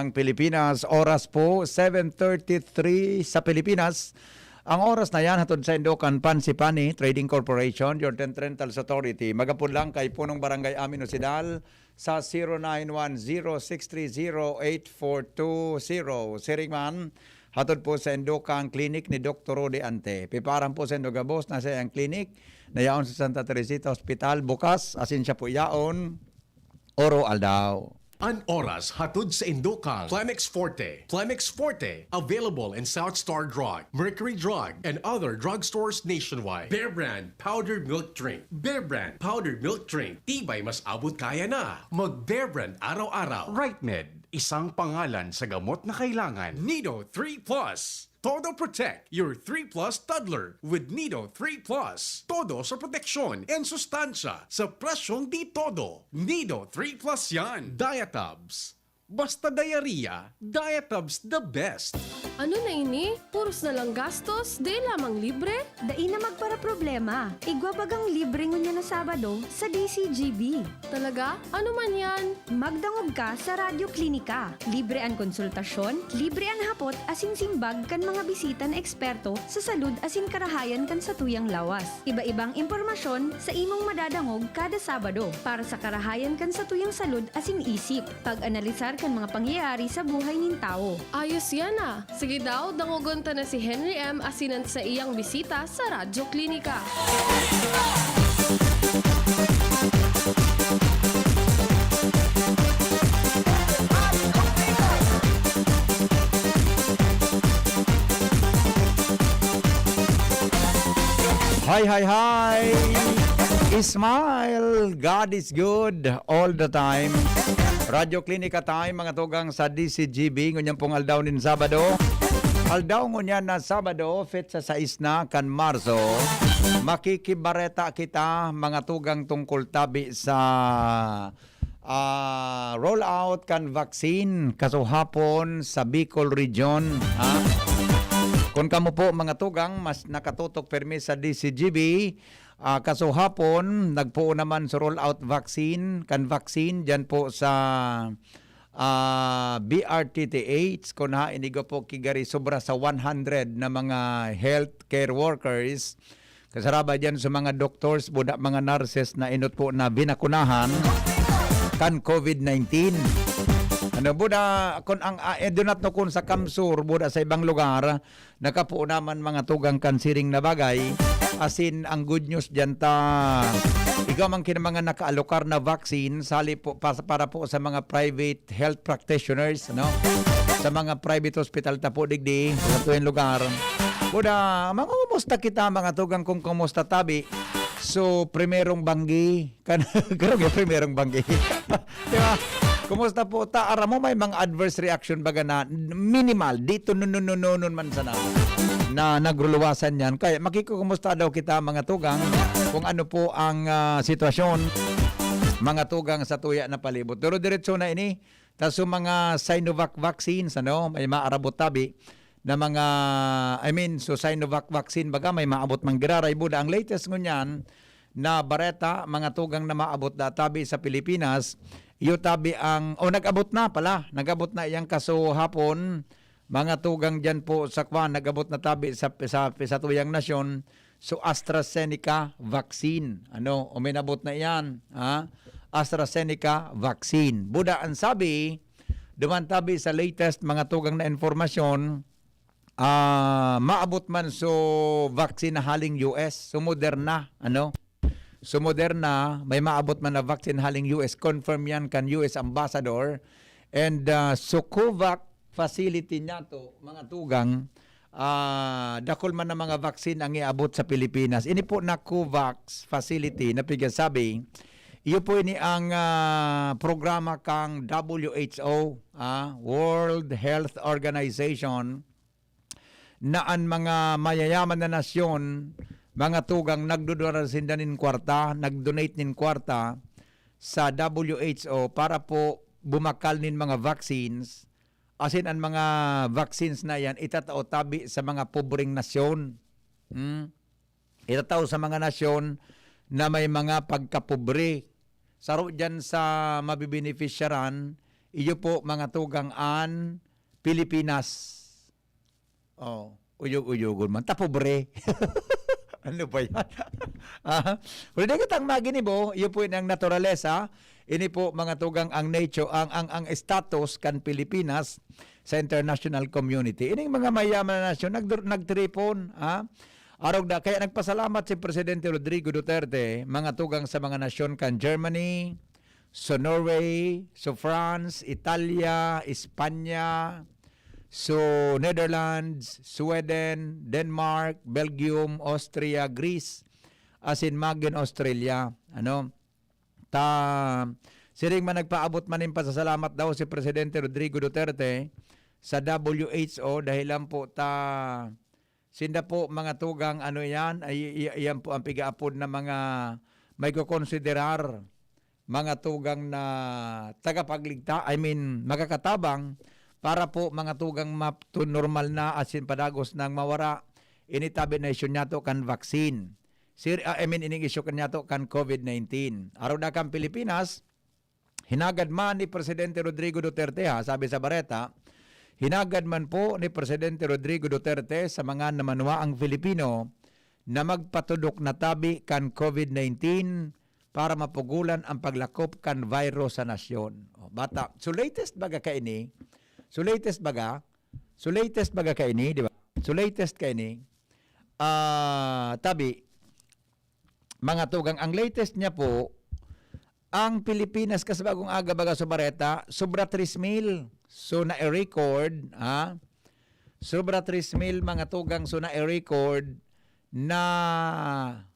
Ang Pilipinas, oras po 7:33 sa Pilipinas. Ang oras na yan hatod sa Indokan Pansipani Trading Corporation, Jordan Rentals Authority. Magapon lang kay punong barangay Amin Osidal sa 0910-630-8420. Siringman, hatod po sa Indokan Clinic ni Dr. Rode Ante. Piparan po sa Indogabos na sa iyang clinic na yaon sa Santa Teresita Hospital. Bukas, asin siya po yaon, oro aldaw. An oras hatod sa Indokang. Climex Forte. Climex Forte. Available in Southstar Drug, Mercury Drug, and other drugstores nationwide. Bear Brand Powdered Milk Drink. Bear Brand Powdered Milk Drink. Tibay mas abot kaya na. Mag Bear Brand araw-araw. RightMed. Isang pangalan sa gamot na kailangan. Nido 3 Plus. Todo Protect your 3 Plus toddler with Nido 3 Plus. Todo sa proteksyon and sustansya sa presyong di todo. Nido 3 Plus yan. Diatabs. Basta diarrhea, Diatabs the best. Ano na ini? Puros na lang gastos, di lamang libre? Dai na magpara problema. Igwabagang libre ngunya na Sabado sa DZGB. Talaga? Ano man yan? Magdangog ka sa Radyo Klinika. Libre ang konsultasyon, libre ang hapot asin simbag kan mga bisita na eksperto sa salud asin karahayan kan sa tuyang lawas. Iba-ibang impormasyon sa imong madadangog kada Sabado para sa karahayan kan sa tuyang salud asin isip. Pag-analisar kan mga pangyayari sa buhay nin tao. Ayos yan ah. Sige daw, dangogon ta na si Henry M. asinan sa iyang bisita sa Radyo Klinika. Hi! Smile! God is good all the time. Radyo Klinika time, mga tugang sa DZGB, ngunyan pong aldaw nin Sabado. Aldaw ngunyan na Sabado, fit sa 6 na kan Marso. Makikibareta kita, mga tugang tungkol tabi sa rollout kan vaccine kasuhapon sa Bicol Region. Kung kamo po mga tugang, mas nakatutok permi sa DZGB, kasuhapon, nagpo naman sa rollout vaccine, dyan po sa BRTTH, kung inigo po kigari sobra sa 100 na mga healthcare workers, kasaraba dyan sa mga doctors, buda mga nurses na inot po na binakunahan kan COVID-19. Ano buda kun ang edunat no kun sa Kamsur buda sa ibang lugar nakapo naman mga tugang kansiring na bagay asin ang good news diyan ta ikaw man kin mga nakaalokar na vaccine sali po para po sa mga private health practitioners no sa mga private hospital ta po digdi sa tuwing lugar buda mga kumusta kita mga tugang kung kumusta tabi so primerong banggi kan karon primerong banggi di ba? Kumusta po ta? Ara mo may mga adverse reaction baga na minimal dito nun man sana na nagruluwasan yan. Kaya makikukumusta daw kita mga tugang kung ano po ang sitwasyon mga tugang sa tuya na palibot. Pero diretso na ini taso mga Sinovac vaccines ano may maarabot tabi na mga so Sinovac vaccine baga may maabot mang giraray buda ang latest ngunyan na bareta mga tugang na maabot databi sa Pilipinas iyo tabi ang nagabot na iyang kaso hapon mga tugang diyan po sa kwan nagabot na tabi sa tuyang nasyon so AstraZeneca vaccine uminabot na iyan AstraZeneca vaccine buda ang sabi duman tabi sa latest mga tugang na informasyon maabot man so vaccine na haling US so Moderna So Moderna, may maabot man na vaccine haling US. Confirm yan kan US Ambassador. And so COVAX facility niya to, mga tugang, dakol man na mga vaccine ang iabot sa Pilipinas. Ini po na COVAX facility, napigasabi, iyo po ini ang programa kang WHO, World Health Organization, na ang mga mayayaman na nasyon, mga tugang nagdodonate nin kwarta sa WHO para po bumakal nin mga vaccines asin ang mga vaccines na yan itatao tabi sa mga pobreng nasyon. Itatao sa mga nasyon na may mga pagkapobre. Saro dyan sa mabibeneficiaran iyo po mga tugang an Pilipinas. Oh, uyog-uyogon man. Tapobre. Ano ba yan? Kung hindi kitang maginibo, iyo po ang naturalesa, ini po mga tugang ang nature, ang status kan Pilipinas sa international community. Ining mga mayaman na nasyon, nagtripon, Arog da, kaya nagpasalamat si Presidente Rodrigo Duterte, mga tugang sa mga nasyon kan Germany, so Norway, so France, Italia, Espanya, so Netherlands, Sweden, Denmark, Belgium, Austria, Greece, as in Magen Australia. Siring man nagpaabot man yung pasasalamat daw si Presidente Rodrigo Duterte sa WHO dahil lang po sinda po mga tugang yan po ang pigaapod na mga may kukonsiderar mga tugang na tagapagligta, magkakatabang para po mga tugang normal na asin padagos ng mawara initabi na isyo niya to kan vaccine. Ining isyo kan niya to kan COVID-19. Araw na kang Pilipinas, hinagad man ni Presidente Rodrigo Duterte sabi sa Bareta, hinagad man po ni Presidente Rodrigo Duterte sa mga namanwaang Filipino na magpatudok na tabi kan COVID-19 para mapugulan ang paglakop kan virus sa nasyon. Bata, so latest baga kaini, di ba? So latest kaini, tabi, mga tugang, ang latest niya po, ang Pilipinas kasabagong aga baga sa Bareta, sobra 3,000. So na-record, sobra 3,000 mga tugang so na-record na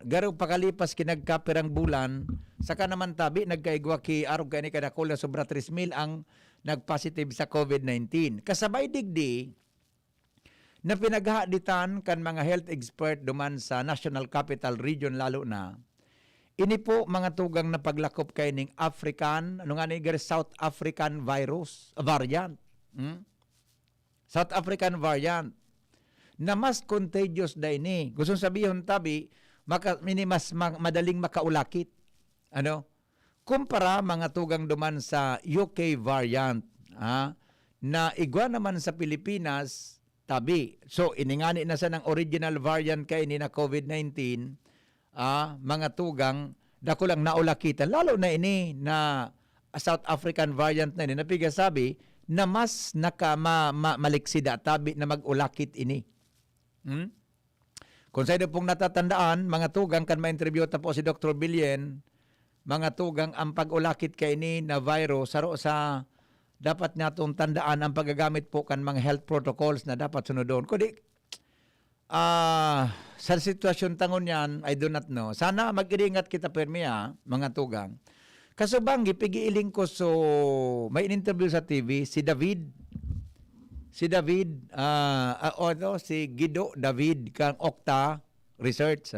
garo pakalipas kinagkapirang bulan, saka naman tabi nagkaigwa ki arog kani kadakol sobra 3,000 ang nagpositive sa COVID-19. Kasabay digdi na pinaghaditan kan mga health expert duman sa National Capital Region lalo na. Ini po mga tugang na paglakop kay ning African, South African variant. South African variant na mas contagious da ini. Gusto sabihin tabi, mas madaling makaulakit. Kumpara mga tugang duman sa UK variant, na igwa naman sa Pilipinas, tabi. So, iningani na sa ng original variant kay ini na COVID-19, mga tugang, dako lang naulakitan. Lalo na ini na South African variant na ini, napiga sabi, na mas maliksida, tabi na mag-ulakit ini. Kung sa pong natatandaan, mga tugang, kan ma-interview ta po si Dr. Bilyen, mga tugang, ang pag-ulakit kay ini na virus, sa dapat natong tandaan ang paggagamit po kan mga health protocols na dapat sunodon. Kundi, sa sitwasyon tangon yan, I do not know. Sana mag-iringat kita permiya, mga tugang. Kasubang, ipigiiling ko may in-interview sa TV, si Guido David, kang Okta Research,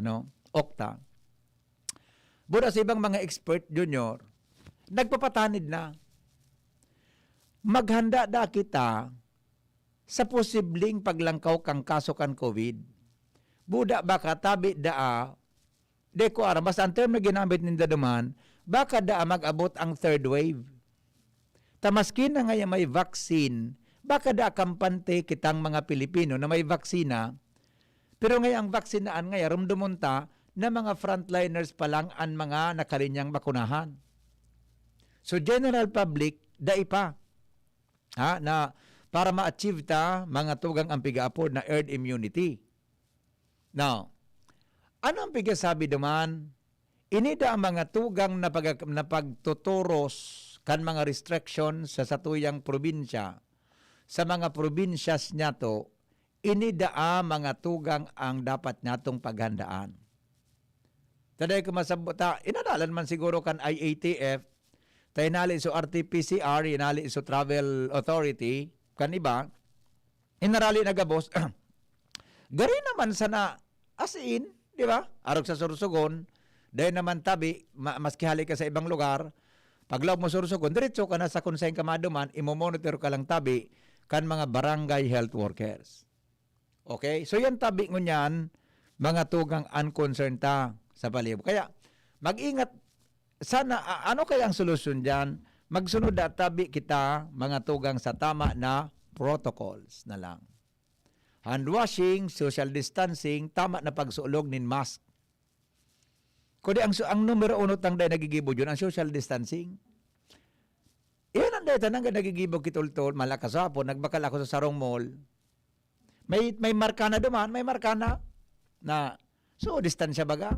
Okta. Buda sa ibang mga expert, junior, nagpapatanid na. Maghanda da kita sa posibleng paglangkaw kang kaso kan COVID. Buda baka tabi daa, deko ara, mas ang term na ginamit ninda duman, baka daa mag-abot ang third wave. Tamaskin na ngayon may vaccine, baka daa kampante kitang mga Pilipino na may vaksina, pero ngayon ang vaksinaan ngayon, rumdumunta na mga frontliners pa lang ang mga nakalinyang bakunahan. So general public, dai pa. Na para ma-achieve ta mga tugang ang pigaapod na herd immunity. Now, ano ang pigasabi duman? Inida ang mga tugang na pagtuturos kan mga restriction sa satuyang probinsya. Sa mga probinsyas niya to, inida ang mga tugang ang dapat natong paghandaan. Taday ko masabota, inadalan man siguro kan IATF, tayo nali so RT-PCR, inali so Travel Authority, kan iba, inarali na gabos, gari naman sana as in, di ba? Arog sa Sorsogon, dahil naman tabi, maski hali ka sa ibang lugar, paglaw mo Sorsogon, diretso ka na sa konseng kamaduman, imomonitor ka lang tabi, kan mga barangay health workers. Okay? So yan tabi ngunyan, mga tugang unconcerned ta sa palibot. Kaya, mag-ingat, sana, ano kaya ang solusyon dyan? magsunod at tabi kita mga tugang sa tama na protocols na lang. Hand washing, social distancing, tama na pagsulog nin mask. Kundi ang numero uno tang day nagigibo yun, ang social distancing. Iyan ang day tanang nagigibo kitultol, malakas hapon, nagbakal ako sa Sarong Mall. May marka na duman, may marka na so distansya baga.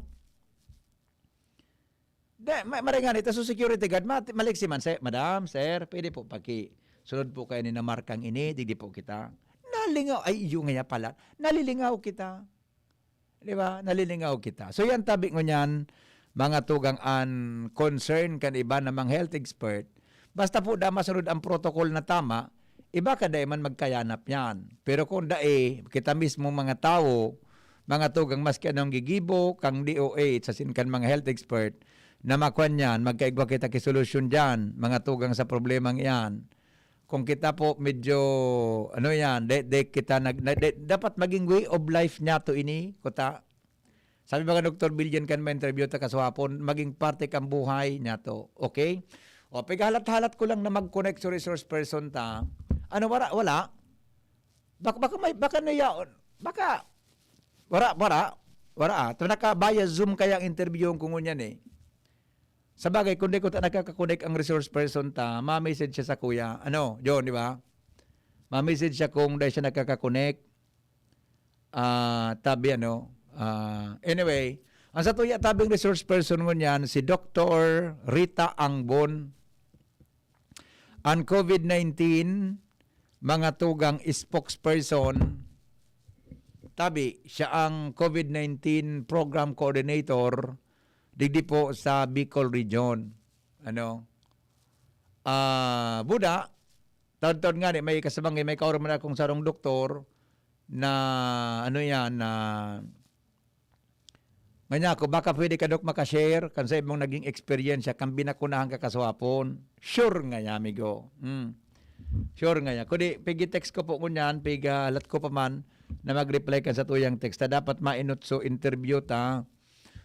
Maringan ito, so security guard, maliksi man, madam, sir, pwede po sunod po kayo ni na markang ini, digdi po kita. Nalingaw, ay yung nga pala, nalilingaw kita. Di ba? Nalilingaw kita. So yan tabi ko niyan, mga tugang an concern kan iba namang health expert, basta po da masunod ang protocol na tama, iba ka man magkayanap yan. Pero kung kita mismo mga tao, mga tugang maski anong gigibo, kang DOH, sa sinkan mga health expert, na makuan yan, magkaigwa kita kisolusyon dyan, mga tugang sa problemang yan. Kung kita po medyo, dapat maging way of life niya to ini, kuta. Sabi ba ka, Dr. Billion, kan ma-interview ta kaswapon, maging parte kang buhay niya to. Okay? O, paghalat-halat ko lang na mag-connect sa resource person ta. Ano, wala? Wala. Ito nakabaya Zoom kaya ang interview ko ngunyan eh. Sa bagay, kung di ko nakakakonek ang resource person ta, ma-message siya sa kuya. Ano, John, di ba? Ma-message siya kung dahil siya nakakakonek. Anyway, ang sa tuya tabing resource person ngunyan, si Dr. Rita Angbon. Ang COVID-19, mga tugang spokesperson, tabi, siya ang COVID-19 program coordinator digdi po sa Bicol Region. Buda, taon-taon nga may kasabang may kauraman akong sarong doktor na nganya ko, baka pwede ka dok makashare kan sa imong naging experience kang binakunahan ka kaswapon. Sure nga ya, amigo. Sure nga ya. Kundi, pigi-text ko po kunyan, pigalat ko pa man na mag-reply ka sa tuyang text. Ta dapat mainutso interview ta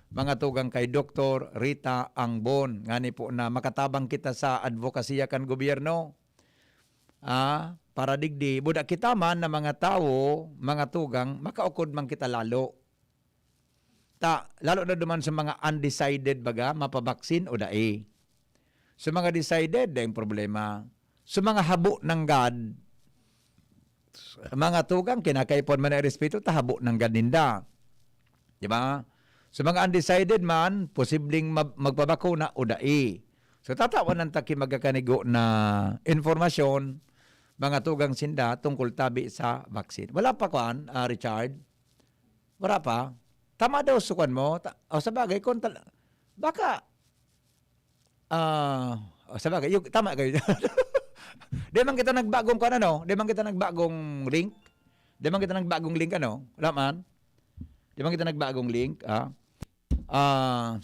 mga tugang kay Dr. Rita Angbon. Ngani po na makatabang kita sa advokasya kan gobyerno. Para digdi, budak kita man na mga tao, mga tugang, makaukod man kita lalo. Lalo na duman sa mga undecided baga, mapabaksin o dae. Sa mga decided, yung problema. Sa mga habo ng God, mga tugang, kinakaipon man na respeto, habo ng God ninda. Diba? Sa mga undecided man, posibleng magpabakuna o dae. So tatawan ng taki magkakanigo na informasyon, mga tugang sinda tungkol tabi sa vaksin. Wala pa kuan, Richard? Wala pa? Tama daw sukan mo. Sa bagay, baka, sa bagay, tama kayo. Di man kita nagbagong kuan Di man kita nagbagong link? Di man kita nagbagong link Wala man? Di man kita nagbagong link?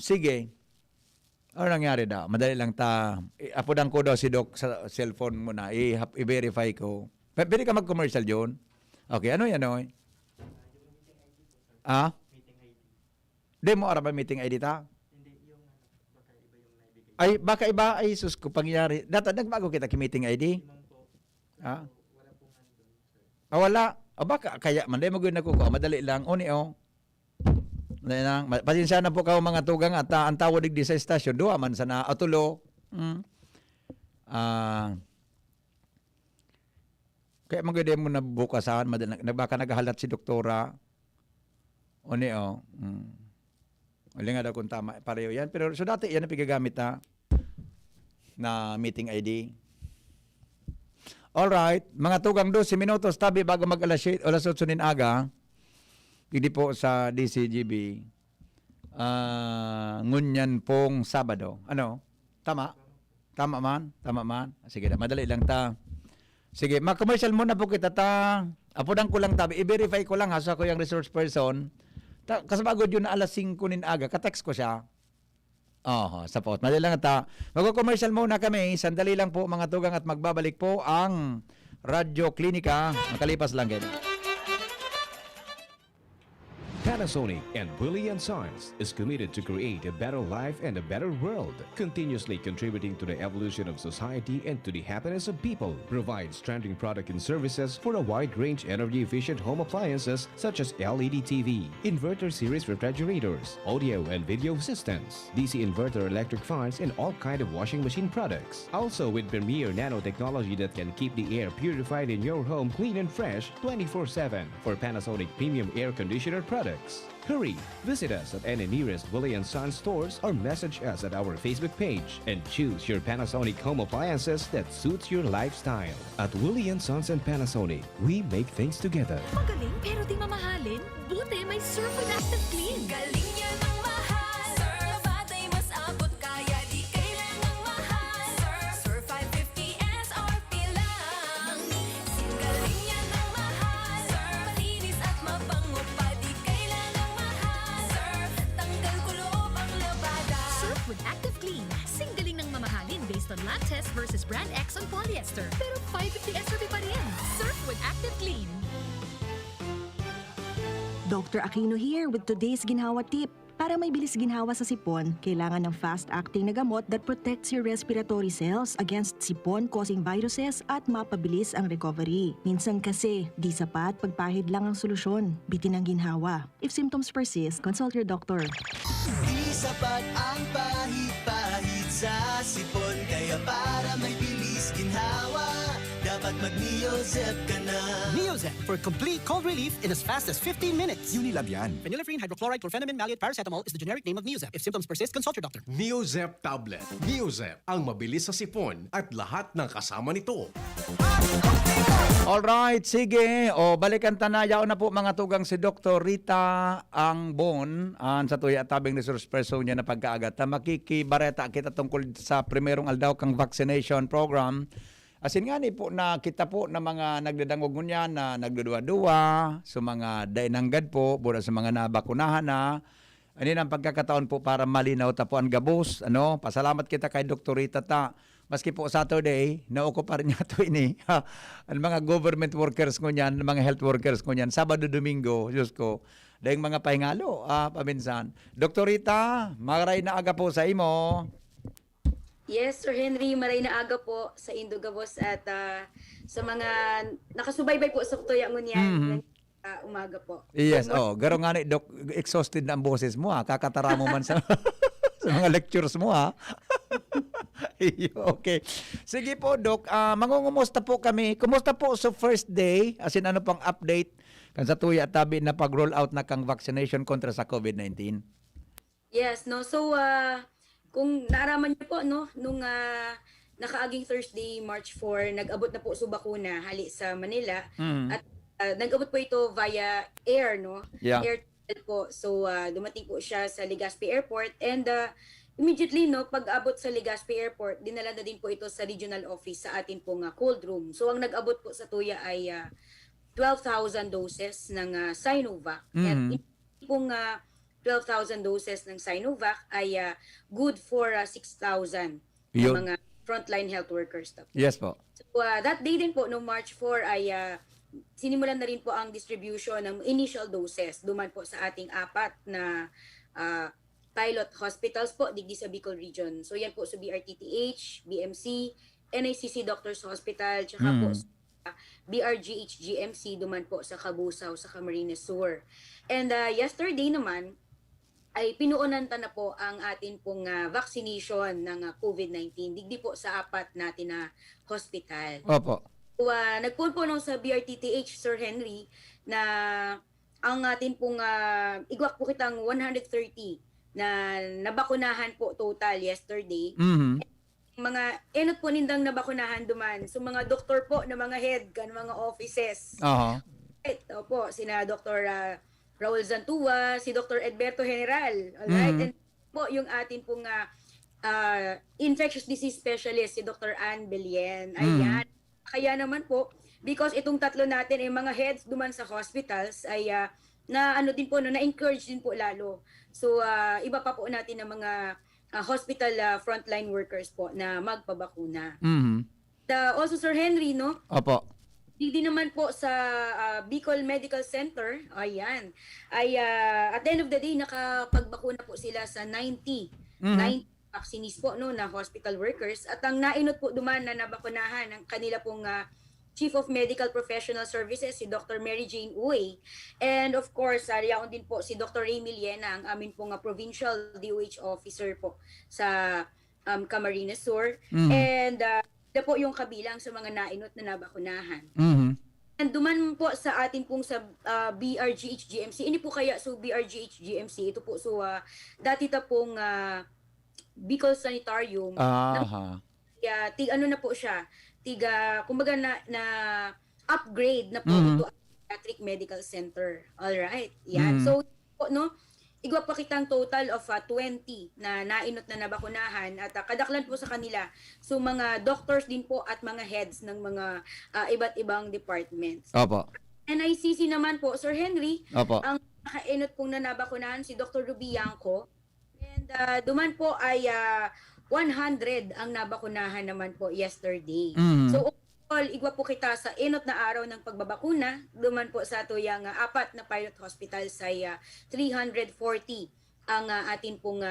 Sige. Ano nangyari daw? Madali lang apudan ko daw si Doc sa cellphone mo na. I-verify ko. Pwede ka mag-commercial yun? Okay, ano yan Di mo arap meeting ID ta? Hindi, baka iba ay sus ko pangyari. Nagbago kita ki-meeting ID? Wala. Baka kaya man. Di mo gawin ko. Madali lang. Pasensya na po kayo mga tugang at ang tawag di sa estasyon, duwa man sana atulo. Kaya maganda mo na bukasan, baka naghahalat si doktora. Wala nga daw kung tama, pareho yan. Pero so dati yan ang pigagamit na meeting ID. Alright, mga tugang 12 minutos tabi bago mag-alas 8 aga. Hindi po sa DZGB, ngunyan pong Sabado. Tama? Tama man? Sige, madali lang ta. Sige, mag-commercial muna po kita apudan ko lang tabi. I-verify ko lang sa ko yung resource person. Kasabagod yun na alas 5 nin aga. Katext ko siya. Sapot. Madali lang mag-commercial muna kami. Sandali lang po mga tugang at magbabalik po ang Radyo Klinika. Makalipas lang ganyan. Panasonic and Willie & Sons is committed to create a better life and a better world, continuously contributing to the evolution of society and to the happiness of people. Provides trending product and services for a wide range energy-efficient home appliances such as LED TV, inverter series refrigerators, audio and video systems, DC inverter electric fans, and all kind of washing machine products. Also with premier nanotechnology that can keep the air purified in your home clean and fresh 24/7 for Panasonic premium air conditioner products. Hurry! Visit us at any nearest Willie & Sons stores or message us at our Facebook page and choose your Panasonic home appliances that suits your lifestyle. At Willie & Sons and Panasonic, we make things together. Magaling pero di mamahalin? Buti may Surf with Active Clean. Galing niya ng mahal. Surf batay mas abot kaya di kailangang mahal. Surf 550 SRP lang. Galing niya ng mahal. Surf malinis at mabango pa di kailangang mahal. Surf tanggal kulob ang labada. Surf with Active Clean. Singgaling ng mamahalin based on lab test versus brand X on polyester. Pero 550 SRP pa rin. Surf with Active Clean. Dr. Aquino here with today's ginhawa tip. Para may bilis ginhawa sa sipon, kailangan ng fast-acting na gamot that protects your respiratory cells against sipon-causing viruses at mapabilis ang recovery. Minsan kasi, di sapat pagpahid lang ang solusyon. Bitin ang ginhawa. If symptoms persist, consult your doctor. Di sapat ang pahit-pahit sa sipon, kaya para may bilis ginhawa, dapat mag-Neozep ka na. Neozep for complete cold relief in as fast as 15 minutes. Unilab yan. Phenylephrine, hydrochloride, chlorpheniramine, maleate, paracetamol is the generic name of Neozep. If symptoms persist, consult your doctor. Neozep Tablet. Neozep, ang mabilis sa sipon at lahat ng kasama nito. Alright, sige. O, balikan tanayaw na po mga tugang si Dr. Rita Angbon sa tuya at tabing resource person niya na pagkaagat. Makikibareta kita tungkol sa primerong aldaw kang vaccination program. Asin nga ni po na kita po na mga nagdadangog niya na nagdudua-dua sa mga dainanggad po, bura sa mga nabakunahan na. Ano ang pagkakataon po para malinaw ta po ang gabos. Ano? Pasalamat kita kay Dr. Rita ta. Maski po Saturday, nauko pa rin niya ito ini. Ang mga government workers ko niyan, mga health workers ko niyan, Sabado, Domingo, Diyos ko, dahil mga pahingalo, paminsan. Dr. Rita, maray na aga po sa imo. Yes, Sir Henry, maray na aga po sa Indogabos at sa mga nakasubaybay po sa Kutoyangon yan. Umaga po. Yes, garo nga ni, Doc, exhausted na ang boses mo kakatara mo man sa, sa mga lectures mo Okay. Sige po, Doc, mangungumusta po kami. Kumusta po sa first day? As in, ano pang update kan sa tuya at tabi na pag-roll out na kang vaccination kontra sa COVID-19? Yes, no. So, kung naaraman niyo po, no, nung nakaaging Thursday, March 4, nag-abot na po sa bakuna hali sa Manila. At nag-abot po ito via air, no? Yeah. Air po. So, dumating po siya sa Legazpi Airport and immediately, no, pag-abot sa Legazpi Airport, dinala na din po ito sa regional office sa atin pong cold room. So, ang nag-abot po sa tuya ay 12,000 doses ng Sinovac. At pong 12,000 doses ng Sinovac ay good for 6,000 mga frontline health workers. Yes po. So, that day din po, no March 4, ay sinimulan na rin po ang distribution ng initial doses. Duman po sa ating 4 na pilot hospitals po, digdi sa Bicol Region. So yan po sa BRTTH, BMC, NICC Doctors Hospital, tsaka po sa BRGH GMC, duman po sa Cabusao, sa Camarines Sur. And yesterday naman, ay pinuunan na po ang atin pong vaccination ng COVID-19, digdi po sa 4 natin na hospital. Opo. So, nagpuon po nung sa BRTTH, Sir Henry, na ang atin pong igwak po kitang 130 na nabakunahan po total yesterday. Mga enot po nindang nabakunahan duman. So mga doktor po na mga head kan mga offices. Ito po sina Dr. Raul Zantua, si Dr. Edberto General. Alright? And po yung atin pong infectious disease specialist si Dr. Ann Belien. Ayan. Kaya naman po, because itong tatlo natin ay mga heads duman sa hospitals ay na ano din po, no, na-encourage din po lalo. So iba pa po natin ng mga hospital frontline workers po na magpabakuna. Also Sir Henry, no? Opo. Hindi naman po sa Bicol Medical Center, ayan, ay at the end of the day, nakapagbakuna po sila sa 90 vaccinees po no, na hospital workers. At ang nainot po duman na nabakunahan ang kanila pong Chief of Medical Professional Services, si Dr. Mary Jane Uy. And of course, riyaon din po si Dr. Ray Millena, ang amin pong provincial DOH officer po sa Camarines Sur. And ito po yung kabilang sa mga nainot na nabakunahan. And duman po sa atin pong sa BRGH-GMC. Ini po kaya so BRGH-GMC. Ito po so dati ta pong Bicol Sanitarium. Ano na po siya? Kumbaga na upgrade na po ito ang Pediatric Medical Center. All right. Yan. So no, igwa pa kitang total of 20 na nainot na nabakunahan at kadaklan po sa kanila so mga doctors din po at mga heads ng mga iba't ibang departments. Opo. NICC naman po, Sir Henry, Opo. ang nakainot pong na nabakunahan si Dr. Ruby Yanko. And duman po ay 100 ang nabakunahan naman po yesterday. So all, igwa po kita sa inot na araw ng pagbabakuna, duman po sa tuyang apat na pilot hospital sa 340 ang atin pong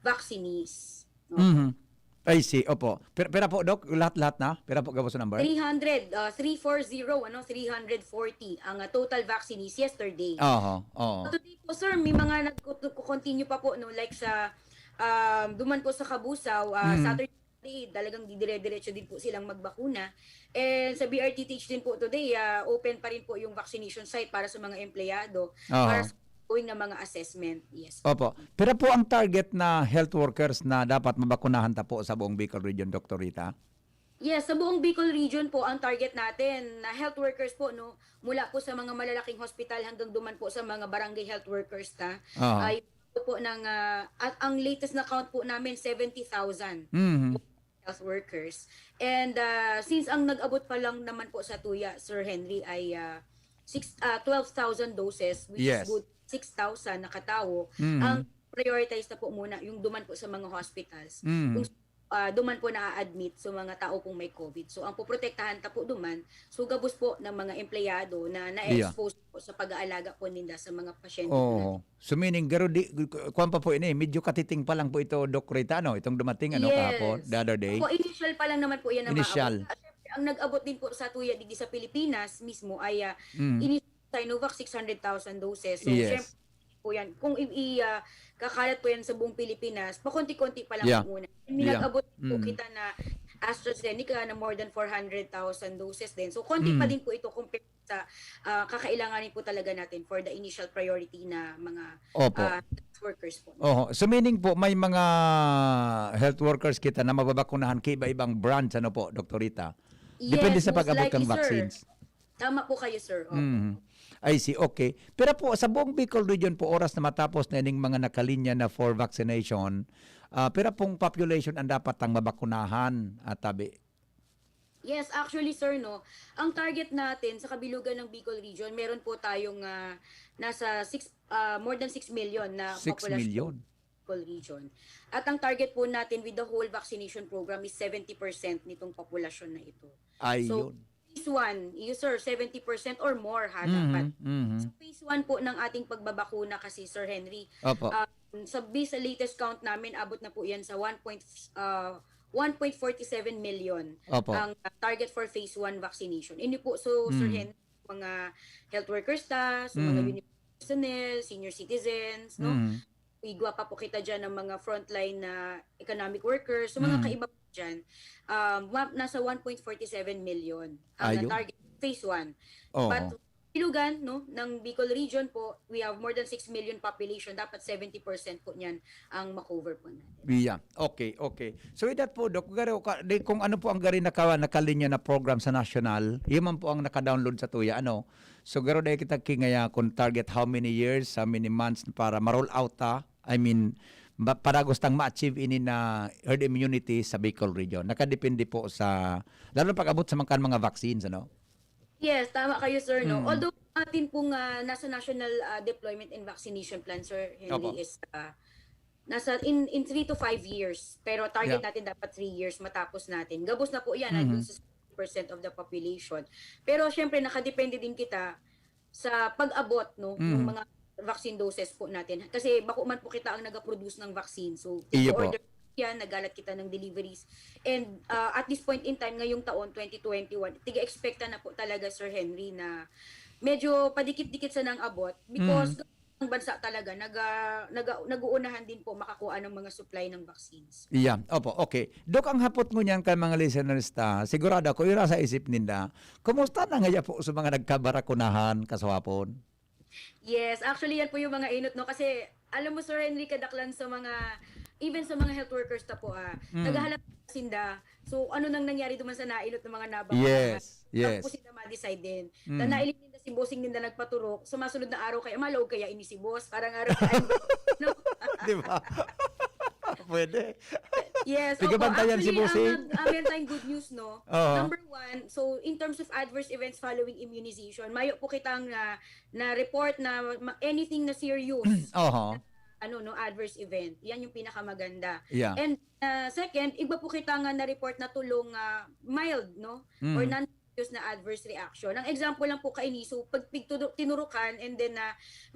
vaccinees. I see, opo. Pera po, Doc, lahat-lahat na? Pera po gabo sa number? 340 ang total vaccinees yesterday. Oo. Today po, sir, may mga nag-continue pa po, no, like sa duman po sa Kabusaw, Saturday, talagang dire-diretso din po silang magbakuna. And sa BRTTH din po today, open pa rin po yung vaccination site para sa mga empleyado, para sa going na mga assessment. Yes. Opo. Pero po ang target na health workers na dapat mabakunahan ta po sa buong Bicol Region, Dr. Rita? Yes, sa buong Bicol Region po ang target natin na health workers po, no, mula po sa mga malalaking hospital hanggang duman po sa mga barangay health workers ay po ng at ang latest na count po namin 70,000 health workers. And since ang nag-abot pa lang naman po sa tuya, Sir Henry, ay 12,000 doses, which is good, 6,000 na katao. Ang prioritize na po muna yung duman po sa mga hospitals. Kung duman po na-admit sa mga tao pong may COVID. So ang poprotektahan ta po duman, so gabos po ng mga empleyado na na-expose po sa pag-aalaga po ninda sa mga pasyente. So meaning, garo kuwan pa po ini, medyo katiting pa lang po ito, Doc Rita, no? Itong dumating, kahapon, the other day. Initial pa lang naman po yan na Initial. Ang nag-abot din po sa tuya dito sa Pilipinas mismo ay initial Sinovac 600,000 doses. So syempre po yan, kung kakalat po yan sa buong Pilipinas, pakunti-kunti pa lang muna. Minag-abot po kita na AstraZeneca na more than 400,000 doses din. So konti pa din po ito compared sa kakailanganin po talaga natin for the initial priority na mga workers po. So meaning po, may mga health workers kita na mababakunahan kay iba-ibang branch, ano po, Dr. Rita? Depende sa pag-abot ng vaccines. Tama po kayo, sir. I see, okay. Pero po, sa buong Bicol Region po, oras na matapos na ining mga nakalinya na for vaccination, pero pong population ang dapat ang mabakunahan, tabi? Yes, actually, sir, no, ang target natin sa kabilugan ng Bicol Region, meron po tayong nasa more than 6 million na 6 million? Bicol Region. At ang target po natin with the whole vaccination program is 70% nitong populasyon na ito. Ayun. So, phase 1, sir, 70% or more dapat. So, phase 1 po ng ating pagbabakuna kasi, Sir Henry, sa latest count namin, abot na po yan sa 1.47 million ang target for phase 1 vaccination. Ini po, so, Sir Henry, mga health workers mga university personnel, senior citizens, no? Igwa pa po kita dyan ng mga frontline na economic workers, so mga kaiba po dyan, nasa 1.47 million ang target phase 1. But Pilugan, no, ng Bicol Region po, we have more than 6 million population. Dapat 70% po niyan ang makover po natin. Yeah. Okay. So with that po, Doc, kung ano po ang gari nakalinya na program sa national, yun po ang naka-download sa tuya, ano? So garo dahil kita kingaya kung target how many years, how many months para ma-roll out para gustang ma-achieve ini na herd immunity sa Bicol Region. Nakadepende po sa, lalo pag-abot sa mga vaccines, ano? Yes, tama kayo, sir, no. Although atin pong nasa national deployment and vaccination plan, Sir Henry, is nasa in 3 to 5 years. Pero target natin dapat 3 years matapos natin. Gabos na po yan. Sa 50% of the population. Pero syempre nakadepende din kita sa pag-abot no ng mga vaccine doses po natin. Kasi bako man po kita ang naga-produce ng vaccine. So Iyo po. order yan, nagalat kita ng deliveries. And at this point in time, ngayong taon, 2021, tiga-expecta na po talaga, Sir Henry, na medyo padikit-dikit sa nang abot because ang bansa talaga nag-uunahan din po makakuha ng mga supply ng vaccines. Yeah, opo, okay. Dok, ang hapot mo niyan kay mga listeners ta, sigurado ko ira sa isip ninda, kumusta na nga po sa mga nagkabarakunahan kaswapon? Yes, actually yan po yung mga inot, no? Kasi alam mo, Sir Henry, kadaklan sa mga even sa mga health workers ta po, naghahanap sinda. So, ano nang nangyari duman sa nailot ng mga nabang? Yes, yes. Tapos sila ma-decide din. Na nailin ninda si bossing ninda nagpaturok, sa masunod na araw kaya malawag kaya ini si boss. Parang araw kaya, no? Di ba? Pwede. Yes. Tigabantayan si bossing. Meron tayong good news, no? Number one, so in terms of adverse events following immunization, mayo po kitang na report na anything na serious. Adverse event. Yan yung pinakamaganda. Yeah. And second, iba po kita nga na-report na tulong mild, no? Or non-serious na adverse reaction. Ang example lang po kaini, so pag tinurukan and then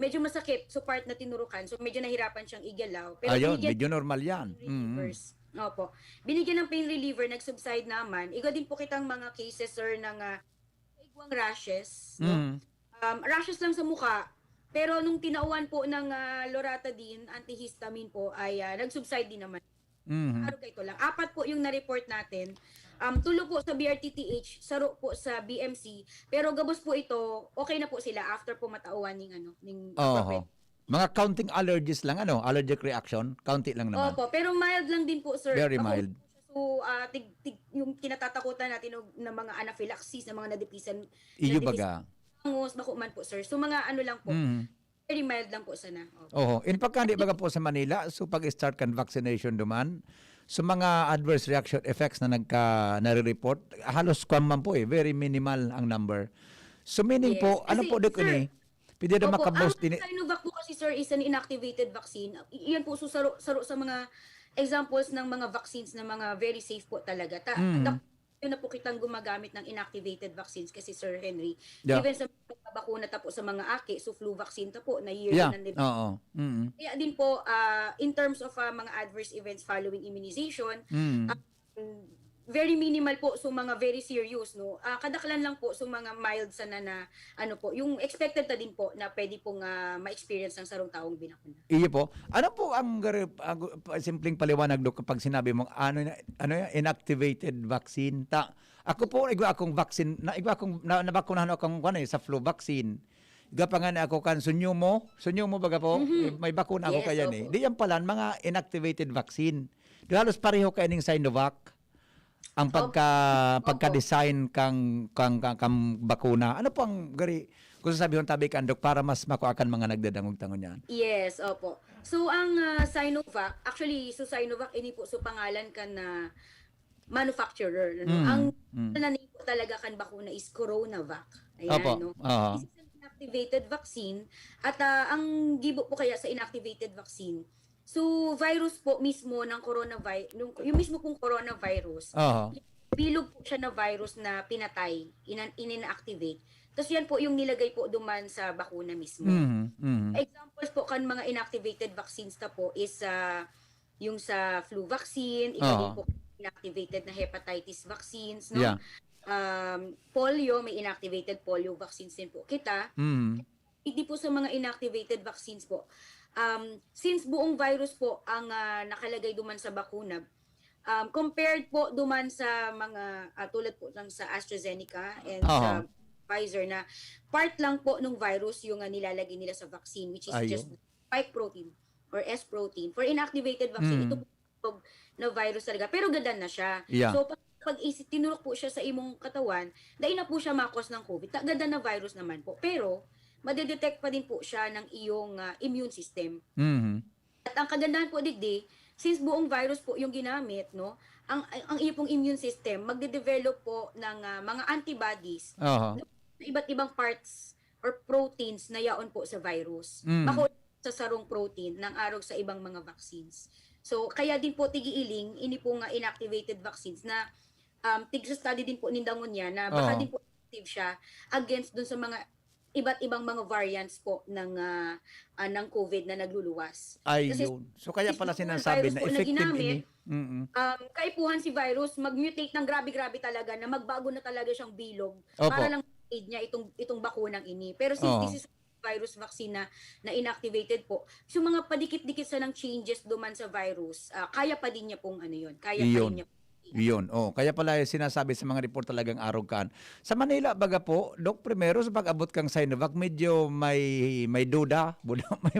medyo masakit, so part na tinurukan, so medyo nahirapan siyang igalaw. Pero ayun, medyo normal yan. relievers. Opo. Binigyan ng pain reliever, nag-subside naman. Iga din po kitang mga cases, sir, ng igwang rashes. No? Rashes lang sa mukha. Pero nung tinauan po ng loratadine, antihistamine po, ay nag-subside din naman. Araw ito lang. 4 po yung na-report natin. 3 po sa BRTTH, 0 po sa BMC. Pero gabos po ito, okay na po sila after po matauan ng appropriate. Mga counting allergies lang, allergic reaction, counting lang naman. Opo, pero mild lang din po, sir. Very mild. So, yung kinatatakutan natin ng mga anaphylaxis, ng mga nadipisan. Iyo baga. Bako man po, sir. So, mga ano lang po. Very mild lang po sana. In pagkandi baga po sa Manila, so pag-start kan vaccination duman, so mga adverse reaction effects na nare-report, halos kwan man po very minimal ang number. So meaning Yes. po, ano Kasi, po di ko sir, ni? Pwede na makabost din. Ang Sinovac po kasi, sir, is an inactivated vaccine. Iyan po saro sa mga examples ng mga vaccines na mga very safe po talaga. Yun na po kitang gumagamit ng inactivated vaccines kasi, Sir Henry. Yeah. Even sa mga bakuna ta po sa mga aki, so flu vaccine ta po na year Yeah. na Kaya din po, in terms of mga adverse events following immunization, very minimal po so mga very serious, no. Kadaklan lang po so mga mild sana na yung expected ta din po na pwede pong ma-experience ng sarong taong binakuna. Iyo po. Ano po ang simpleng paliwanag do kapag sinabi mong inactivated vaccine ta? Ako po akong vaccine nabakunahan akong sa flu vaccine. Gapangan ako kan sunyo mo baga po may bakuna ako kaya ni. Di yan pala mga inactivated vaccine. Di halos pareho kay ning Sinovac. Ang pagka-design kang bakuna. Ano po ang kung sasabihin tabi kan Dok para mas makuakan mga nagdadangog-tangon yan? Yes, opo. So ang Sinovac, actually Sinovac ini po so pangalan kan na manufacturer. Ang nanay po talaga kan bakuna is CoronaVac. Ayan, opo. no. This is an inactivated vaccine at ang gibo po kaya sa inactivated vaccine. So, virus po mismo ng coronavirus, yung mismo pong coronavirus, bilog po siya na virus na pinatay, inactivate. Tapos yan po yung nilagay po duman sa bakuna mismo. Examples po kan mga inactivated vaccines na po is yung sa flu vaccine, din po inactivated na hepatitis vaccines, no? Polio, may inactivated polio vaccines din po kita. Hindi po sa mga inactivated vaccines po. Since buong virus po ang nakalagay duman sa bakuna, compared po duman sa mga tulad po lang sa AstraZeneca and sa Pfizer na part lang po ng virus yung nilalagay nila sa vaccine, which is just spike protein or S protein. For inactivated vaccine, ito po na virus talaga. Pero gadan na siya. So pag tinurok po siya sa imong katawan, dahil na po siya makos ng COVID, gadan na virus naman po. Pero madedetect pa din po siya ng iyong immune system. At ang kagandahan po digdi, since buong virus po yung ginamit, no, ang iyong pong immune system magde-develop po ng mga antibodies na iba't ibang parts or proteins na yaon po sa virus. Makuha sa sarong protein ng araw sa ibang mga vaccines. So, kaya din po tigiiling, ini po nga inactivated vaccines na tigsa study din po nindangon niya na baka din po effective siya against dun sa mga iba't ibang mga variants po ng COVID na nagluluwas. Ayun. So kaya pala sinasabi na effective ini. Kaipuhan si virus, mag-mutate ng grabe-grabe talaga na magbago na talaga siyang bilog Opo. para lang aid niya itong bakunang ini. Pero since this is virus vaccine na inactivated po, so mga padikit-dikit sa ng changes duman sa virus, kaya pa din niya pong kaya pa din niya. Yun. Kaya pala sinasabi sa mga report talagang arog Sa Manila, baga po, Dok, primero sa pag-abot kang Sinovac, medyo may duda,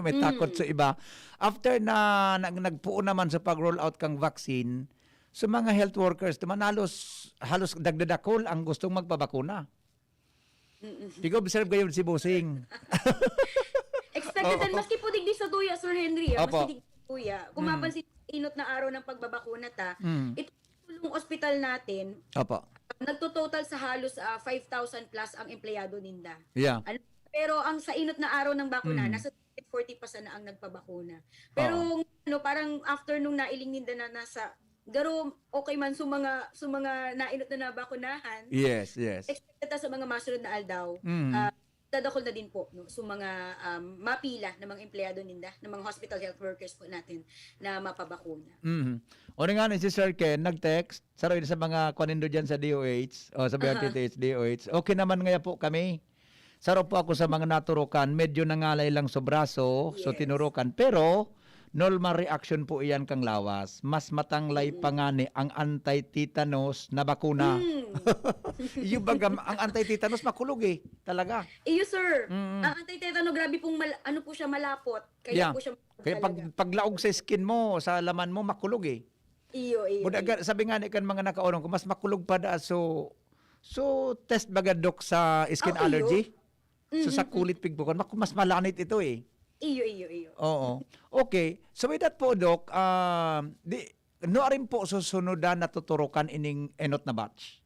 may takot sa iba. After na nagpuo naman sa pag-roll out kang vaccine, sa mga health workers, halos dagdadakol ang gustong magpabakuna. Observe kayo si Busing. Expected and maski po digdi sa tuya, Sir Henry, maski digdi sa tuya, kung mapansin inot na araw ng pagbabakuna ito yung ospital natin, nagto-total sa halos 5,000 plus ang empleyado ninda. Yeah. Pero ang sa inot na araw ng bakuna, nasa 40 pa na ang nagpabakuna. Pero parang after nung nailing ninda na nasa garo okay man sa mga nainot na nabakunahan. Yes. Expected sa mga masunod na aldaw. Dadakol na din po sa mga mapila ng mga empleyado ninda, ng mga hospital health workers po natin na mapabakuna. O nga si Sir Ken, nag-text, saroy sa mga kwanindo dyan sa DOH, o sa BRTTH, DOH, okay naman nga po kami. Saro po ako sa mga naturukan, medyo nangalay lang sa braso, so tinurukan, pero normal reaction po iyan kang lawas. Mas matanglay pa nga ni ang anti-tetanus na bakuna. Yung baga, ang anti-tetanus makulog talaga. Iyo sir, ang anti-tetanus grabe pong po siya malapot. Kaya po siya kaya paglaog sa skin mo, sa laman mo makulog Iyo. Sabi nga ni kan mga nakaunong ko, mas makulog pa da so test baga Dok sa skin allergy. So sa kulit pigbukan, mas malanit ito Iyo. Oo. Okay. So with that po, Doc, rin po susunodan na tuturukan ining enot na batch?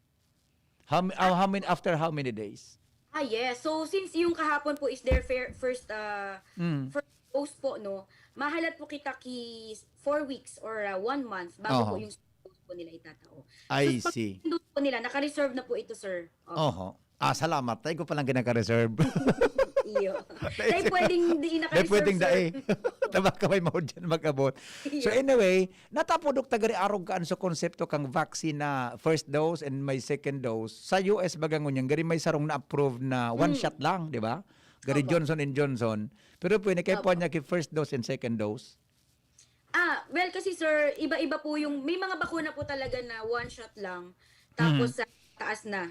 After how many days? Yes. So since yung kahapon po is their first dose po, mahalat po kita 4 weeks or 1 month bago po yung dose po nila itatao. I so, see. Pag dose po nila, naka-reserve na po ito, sir. Salamat. Tayo ko palang kinaka-reserve. Iyo. Dahil pwedeng di naka-reserve, pwedeng sir. Tabak ka may mahod dyan mag-abot. So anyway, natapodok tagari arog kaan sa konsepto kang vaccine na first dose and may second dose. Sa US bagangon yan, gari may sarong na-approve na one shot lang, di ba? Gari Johnson & Johnson. Pero pwede kayo po niya ki first dose and second dose? Well, kasi sir, iba-iba po yung, may mga bakuna po talaga na one shot lang. Tapos sa taas na,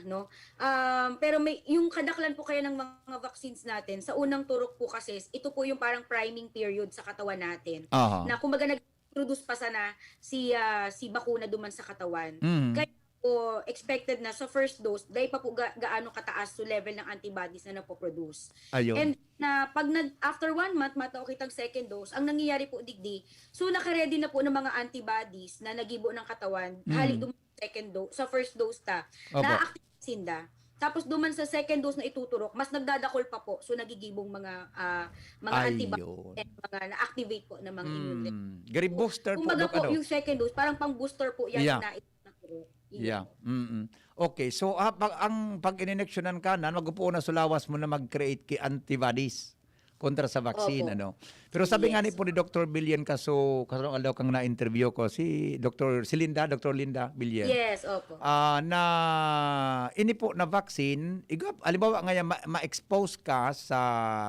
pero yung kadaklan po kaya ng mga vaccines natin, sa unang turok po kasi, ito po yung parang priming period sa katawan natin. Na kumbaga nag-produce pa sana si bakuna duman sa katawan. Kaya po expected na sa first dose, dahil pa po gaano kataas so level ng antibodies na napoproduce. Ayun. And pag after 1 month, matao kitang second dose, ang nangyayari po digdi, so naka-ready na po ng mga antibodies na nagibo ng katawan, hali duman second dose, sa first dose na-activate sinda. Tapos duman sa second dose na ituturok, mas nagdadakol pa po. So nagigibong mga antibodies and mga na-activate po ng mga immune. Gari booster po. Kumbaga po, yung second dose, parang pang-booster po yan na ituturok. Yeah. Okay, so pag ininectionan ka na, mag-upo na sulawas mo na mag-create ki antibodies kontra sa vaccine. Pero sabi nga ni po ni Dr. Billion kaso alaw kang na-interview ko si Dr. Linda Billion. Yes, opo. Na ini po na vaccine, halimbawa nga ma-expose ka sa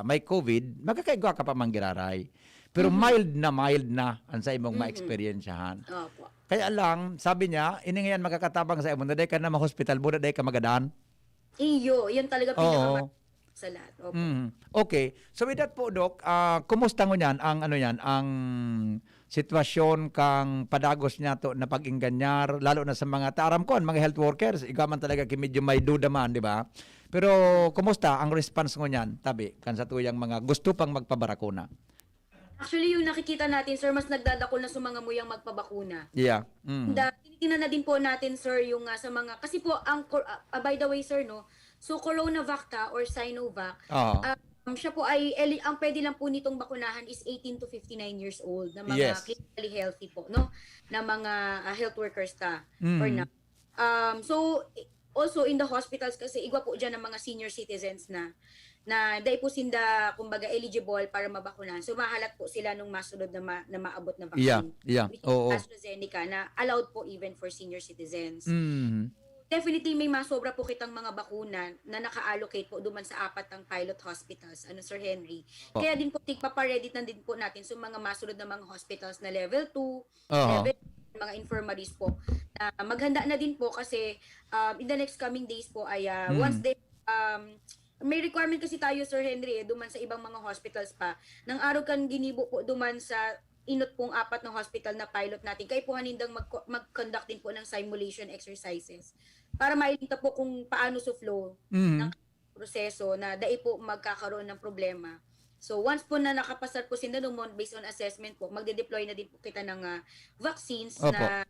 may COVID, magkakaigwa ka pa manggiraray. Pero mild na ang sa imong ma-experiensyahan. Opo. Kaya lang, sabi niya, ini ngayon makakatabang sa imo, naday ka na ma-hospital, buda day ka magadaan. Iyo, yan talaga sa lahat. Okay. So with that po, Doc, kumusta mo niyan ang sitwasyon kang padagos niya to na pag-inganyar, lalo na sa mga taaram ko, mga health workers, igaman talaga medyo may duda man, di ba? Pero kumusta ang response mo niyan, tabi, kan sa tuyang mga gusto pang magpabarakuna? Actually, yung nakikita natin, sir, mas nagdadakol na sa mga muyang magpabakuna. Yeah. Tinitingnan na din po natin, sir, yung sa mga, kasi po, by the way, sir, so CoronaVac or Sinovac, siya po ay, ang pwede lang po nitong bakunahan is 18 to 59 years old na mga clinically healthy po, na mga health workers for now. So, also in the hospitals kasi igwa po dyan ng mga senior citizens na dahil po sinda kumbaga eligible para mabakunahan. So mahalat po sila nung masunod na maabot na vaccine. Which is Oo. AstraZeneca na allowed po even for senior citizens. Mhm. Definitely may masobra po kitang mga bakuna na naka-allocate po duman sa 4 ng pilot hospitals, Sir Henry. Kaya din po tigpapaready na din po natin sa mga masunod na mga hospitals na level 2, level mga infirmaries po. Maghanda na din po kasi in the next coming days po ay once they may requirement kasi tayo, Sir Henry, duman sa ibang mga hospitals pa. Nang araw kan ginibo po duman sa inot pong 4 na hospital na pilot natin. Kaya po hanindang mag-conduct din po ng simulation exercises para mailinta po kung paano sa flow ng proseso na dai po magkakaroon ng problema. So once po na nakapasar po sila naman based on assessment po, magde-deploy na din po kita ng vaccines na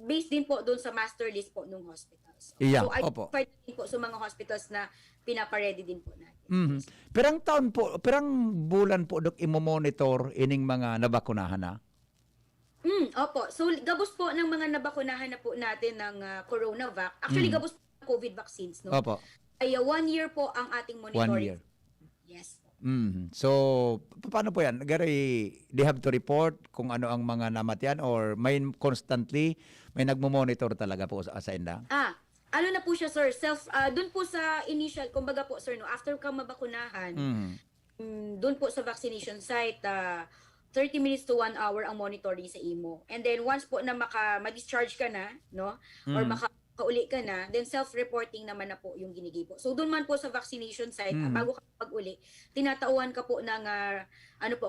based din po doon sa master list po ng hospitals. So I provide din po sa mga hospitals na pinaparedy din po natin. Perang taon po, perang bulan po dok imo-monitor ining mga nabakunahan na? Opo. So gabos po ng mga nabakunahan na po natin ng CoronaVac. Actually gabos po ng COVID vaccines, no? Opo. Ay 1 year po ang ating 1 monitoring. year. Yes. So, paano po yan? They have to report kung ano ang mga namatayan or may constantly, may nagmo-monitor talaga po sa inda? Ano na po siya, sir? Doon po sa initial, kumbaga po, sir, no, after ka mabakunahan, doon po sa vaccination site, 30 minutes to 1 hour ang monitoring sa imo. And then once po na ma-discharge ka na, no, or makauli ka na, then self-reporting naman na po yung ginigibo. So doon man po sa vaccination site, bago ka pag-uli, tinatauhan ka po ng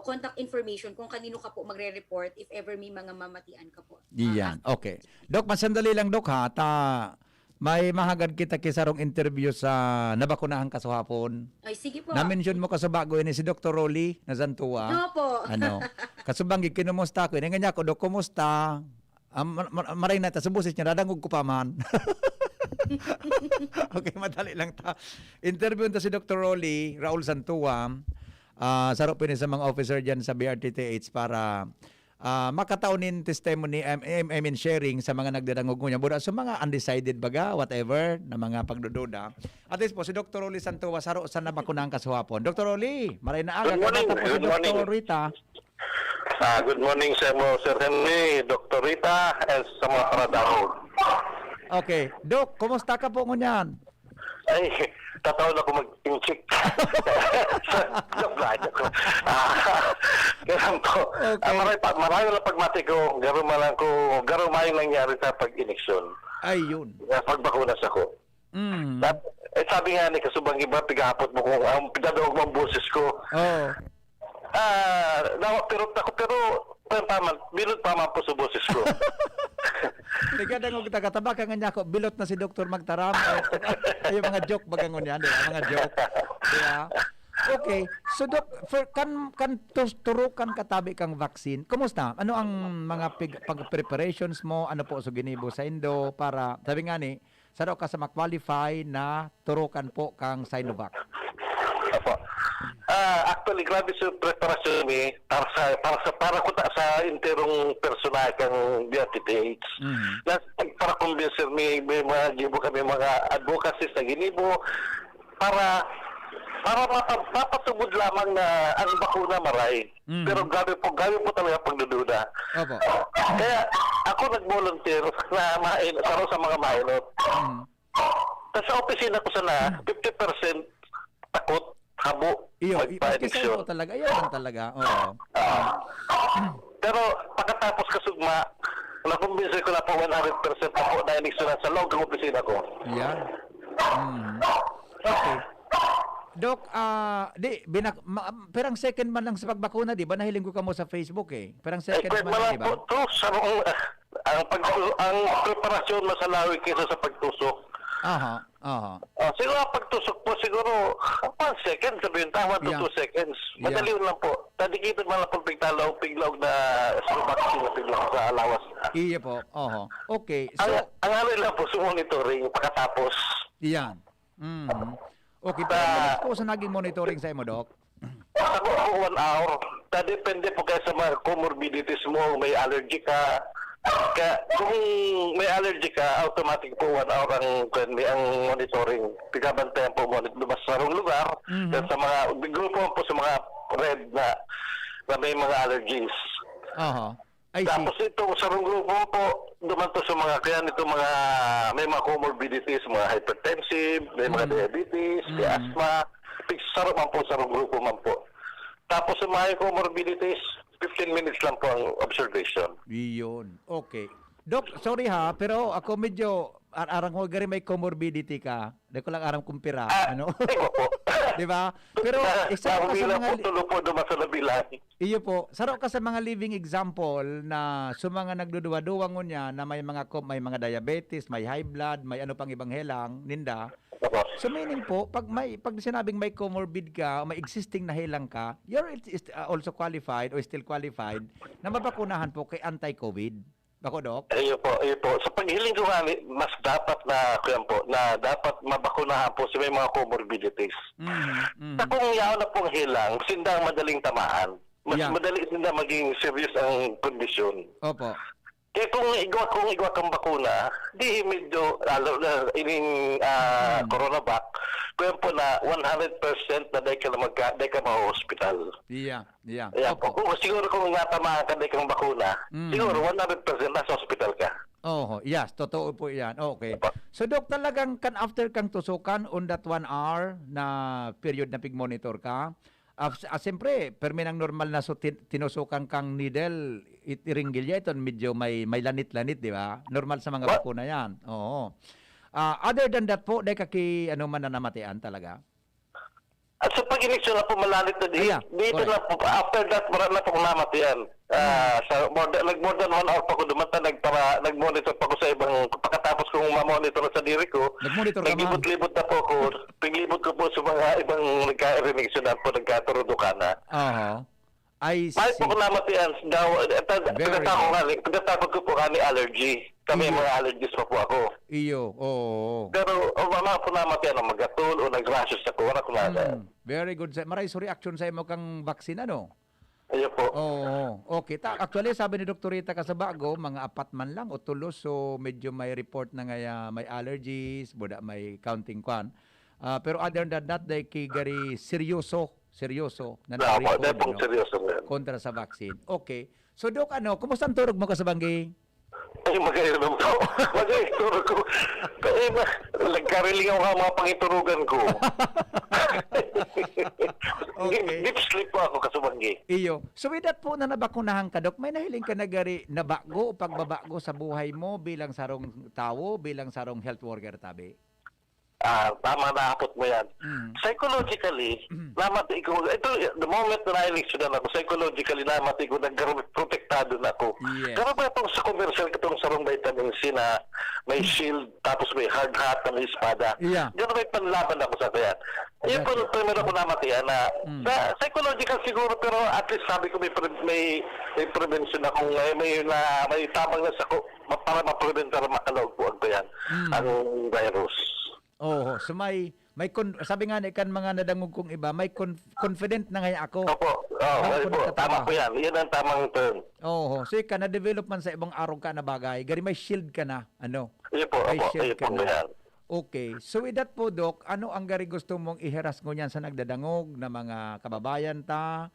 contact information kung kanino ka po magre-report if ever may mga mamatian ka po. Diyan. Okay. Dok, masandali lang, Dok, ha? May mahagad kita kisarong interview sa nabakunahan kasuhapon. Ay, sige po. Na-mention mo kasabago ini si Dr. Rolly na Zantua. No po. Kasubanggi, kinumusta ko. Nga niya ko, Dok, kumusta? Maray na ta, subusis niya, radangog ko pa man. Okay, madali lang ta. Interview ta si Dr. Rolly, Raul Zantua. Sarap pinit sa mga officer dyan sa BRTTH para makataunin testimony, sharing sa mga nagdadangog niya. Buda sa mga undecided baga, whatever, na mga pagdududa. At least po, si Dr. Rolly Santua, saro sa nabakunang kasuhapon. Dr. Rolly, maray na aga. Good morning. Si Dr. Rita. Good morning sa mo, Sir Henry, Dr. Rita, and sa mga karadaho. Okay. Dok, kumusta ka po ngunyan? Ay, tataon ako mag-inchik. Joke lang. Ganun po. Marami lang pagmati ko, garo mayong nangyari sa pag-ineksyon. Ayun. Pagbakunas ako. Sabi nga ni Kasubang iba, pigahapot mo kung ang pinadawag mo ang boses ko. Nawapirot ako, pero bilot pa man po sa boses ko. Nagkadang kita kataba ka nga ako, bilot na si Dr. Magtaram. Ay, mga joke bagangon yan, di ba? Mga joke. Yeah. Okay. So, Dok, turukan katabi kang vaccine. Kumusta? Ano ang mga pag-preparations mo? Ano po so ginibo sa Indo para, sabi nga ni, saro ka sa ma-qualify na turukan po kang Sinovac? Actually, grabe sa preparasyon ni para ko sa interong personal kang DZGB. Para convincer may mga gibo kami mga advocacies na ginibo para mapatubod lamang na ang bakuna maray. Pero grabe po talaga pagdududa. Kaya ako nag-volunteer na sa mga mainot. Tapos sa opisina ko sana, 50% takot, habo, magpa-eleksyon. Talaga, yan talaga. Pero pagkatapos kasugma, nakumbinsin ko na po 100% ako na eleksyonan sa loob ng opisina ko. Yan. Okay. Dok, perang second man lang sa pagbakuna, di ba? Nahiling ko ka mo sa Facebook eh. Perang second man lang, di ba? Ang preparasyon mas lawig kaysa sa pagtusok. Siguro pagtusok po siguro 1 second, sabihin tama 2 seconds. Madali lang po. Tadikitan man lang po piglaw na vaccine na piglaw sa alawas. Iya po. Okay. So, ang lang po sa monitoring pagkatapos. Yan. Okay. Pero po sa naging monitoring sa imo, Dok? Ako 1 hour. Depende po kayo sa mga comorbidities mo. May allergy ka, Kaya kung may allergy ka, automatic po 1 hour ang monitoring. Pinabantayan po lumas sa sarong lugar. At sa mga, grupo po sa mga red na may mga allergies. I see. Tapos itong sarong grupo po, duman to sa mga, kaya nito mga, may mga comorbidities, mga hypertensive, may mga diabetes, may asthma. Sarong man po, sarong grupo man po. Tapos sa mga comorbidities, 15 minutes lang po ang observation. Iyon. Okay. Dok, sorry ha, pero ako medyo arang ko gari may comorbidity ka. Di ko lang arang kumpira, ano? Di ba? Pero isa ka sa mga tulog po duman sa nabilang. iyo po, saro ka sa mga living example na sa mga nagduduwa-duwa niya na may mga diabetes, may high blood, may ano pang ibang helang, ninda. So meaning po, pag sinabing may comorbid ka, may existing na helang ka, you're also qualified or still qualified na mabakunahan po kay anti-COVID. Ako, Dok? Iyo po. Sa paghiling ko nga, mas dapat na, na dapat mabakunahan po sa may mga comorbidities. Sa kung yaw na pong hilang, sindang madaling tamaan. Mas madali sinda maging serious ang kondisyon. Opo. Kaya kung igwa kang bakuna, di medyo, lalo na ining coronavac, kaya po na 100% na dahi ka ma-hospital. Yeah. Ayan po. Siguro kung natamaan ka dahi kang bakuna, siguro 100% nasa hospital ka. Yes, totoo po yan. Okay. So, Dok, talagang after kang tusukan on that 1 hour na period na pig-monitor ka, siyempre, perminang normal na tinusukan kang needle, iringgilya ito, medyo may lanit-lanit, di ba? Normal sa mga bakuna yan. Oo. Other than that po, dahil man na namatian talaga? At sa pag-iniksyon na po malalit na dito na po, after that, marami na po namatian. More than 1 hour pa ko dumata, nag-monitor pa ko sa ibang, pagkatapos kong ma-monitor sa diri ko, naglibot-libot na po ko, paglibot ko po sa mga ibang nagka-remiksyon na po, nagkaturudukan na. I see. Mahal po ko namatian, pagkatakot ko po kani allergy. Kami mga allergies pa po ako. Iyo, oo. Pero wala po namatian ang magatul o nag-rashes ako, wala ko na. Very good. Maray reaction sa imo kang vaccine, ano? Ayun po. Okay. Actually, sabi ni Dr. Rita Kasabago, mga 4 man lang o tulos. So, medyo may report na nga may allergies, buda may counting kwan. Pero other than that, dahil gari seryoso na na-report kontra sa vaccine. Okay. So, Dok, kumusta ang turog mo Kasabanggi? Ay, mag-ainom ko. Mag-ainom ko. Kaya nagkariling ako mga pangiturugan ko. Deep sleep po ako, Kasubanggi. Iyo. So with that po na nabakunahan ka, Dok, may nahiling ka na gari nabago o pagbabago sa buhay mo bilang sarong tao, bilang sarong health worker, tabi? Tama na akot mo yan. Psychologically, namati ko, the moment na na-election na ako, psychologically, namati ko, nag-protektado na ako. Pero ba itong sa commercial, itong sarong vitamin C na may shield, tapos may hard hat na may espada. Gano'n may panlaban ako sa kaya. Yun po, primero ko namatihan na, psychological siguro, pero at least sabi ko may prevention akong, may tabang na sa ko, para ma-prevent para makalaog po ang yan, ang virus. So sabi nga kan mga nadangog kong iba, may confident na ngayon ako. Opo, tama po yan. Yan ang tamang term. So ika na-develop man sa ibang araw ka na bagay, gari may shield ka na, Iyon po, yan. Okay, so with that po, Dok, ano ang gari gusto mong iheras mo niyan sa nagdadangog na mga kababayan ta,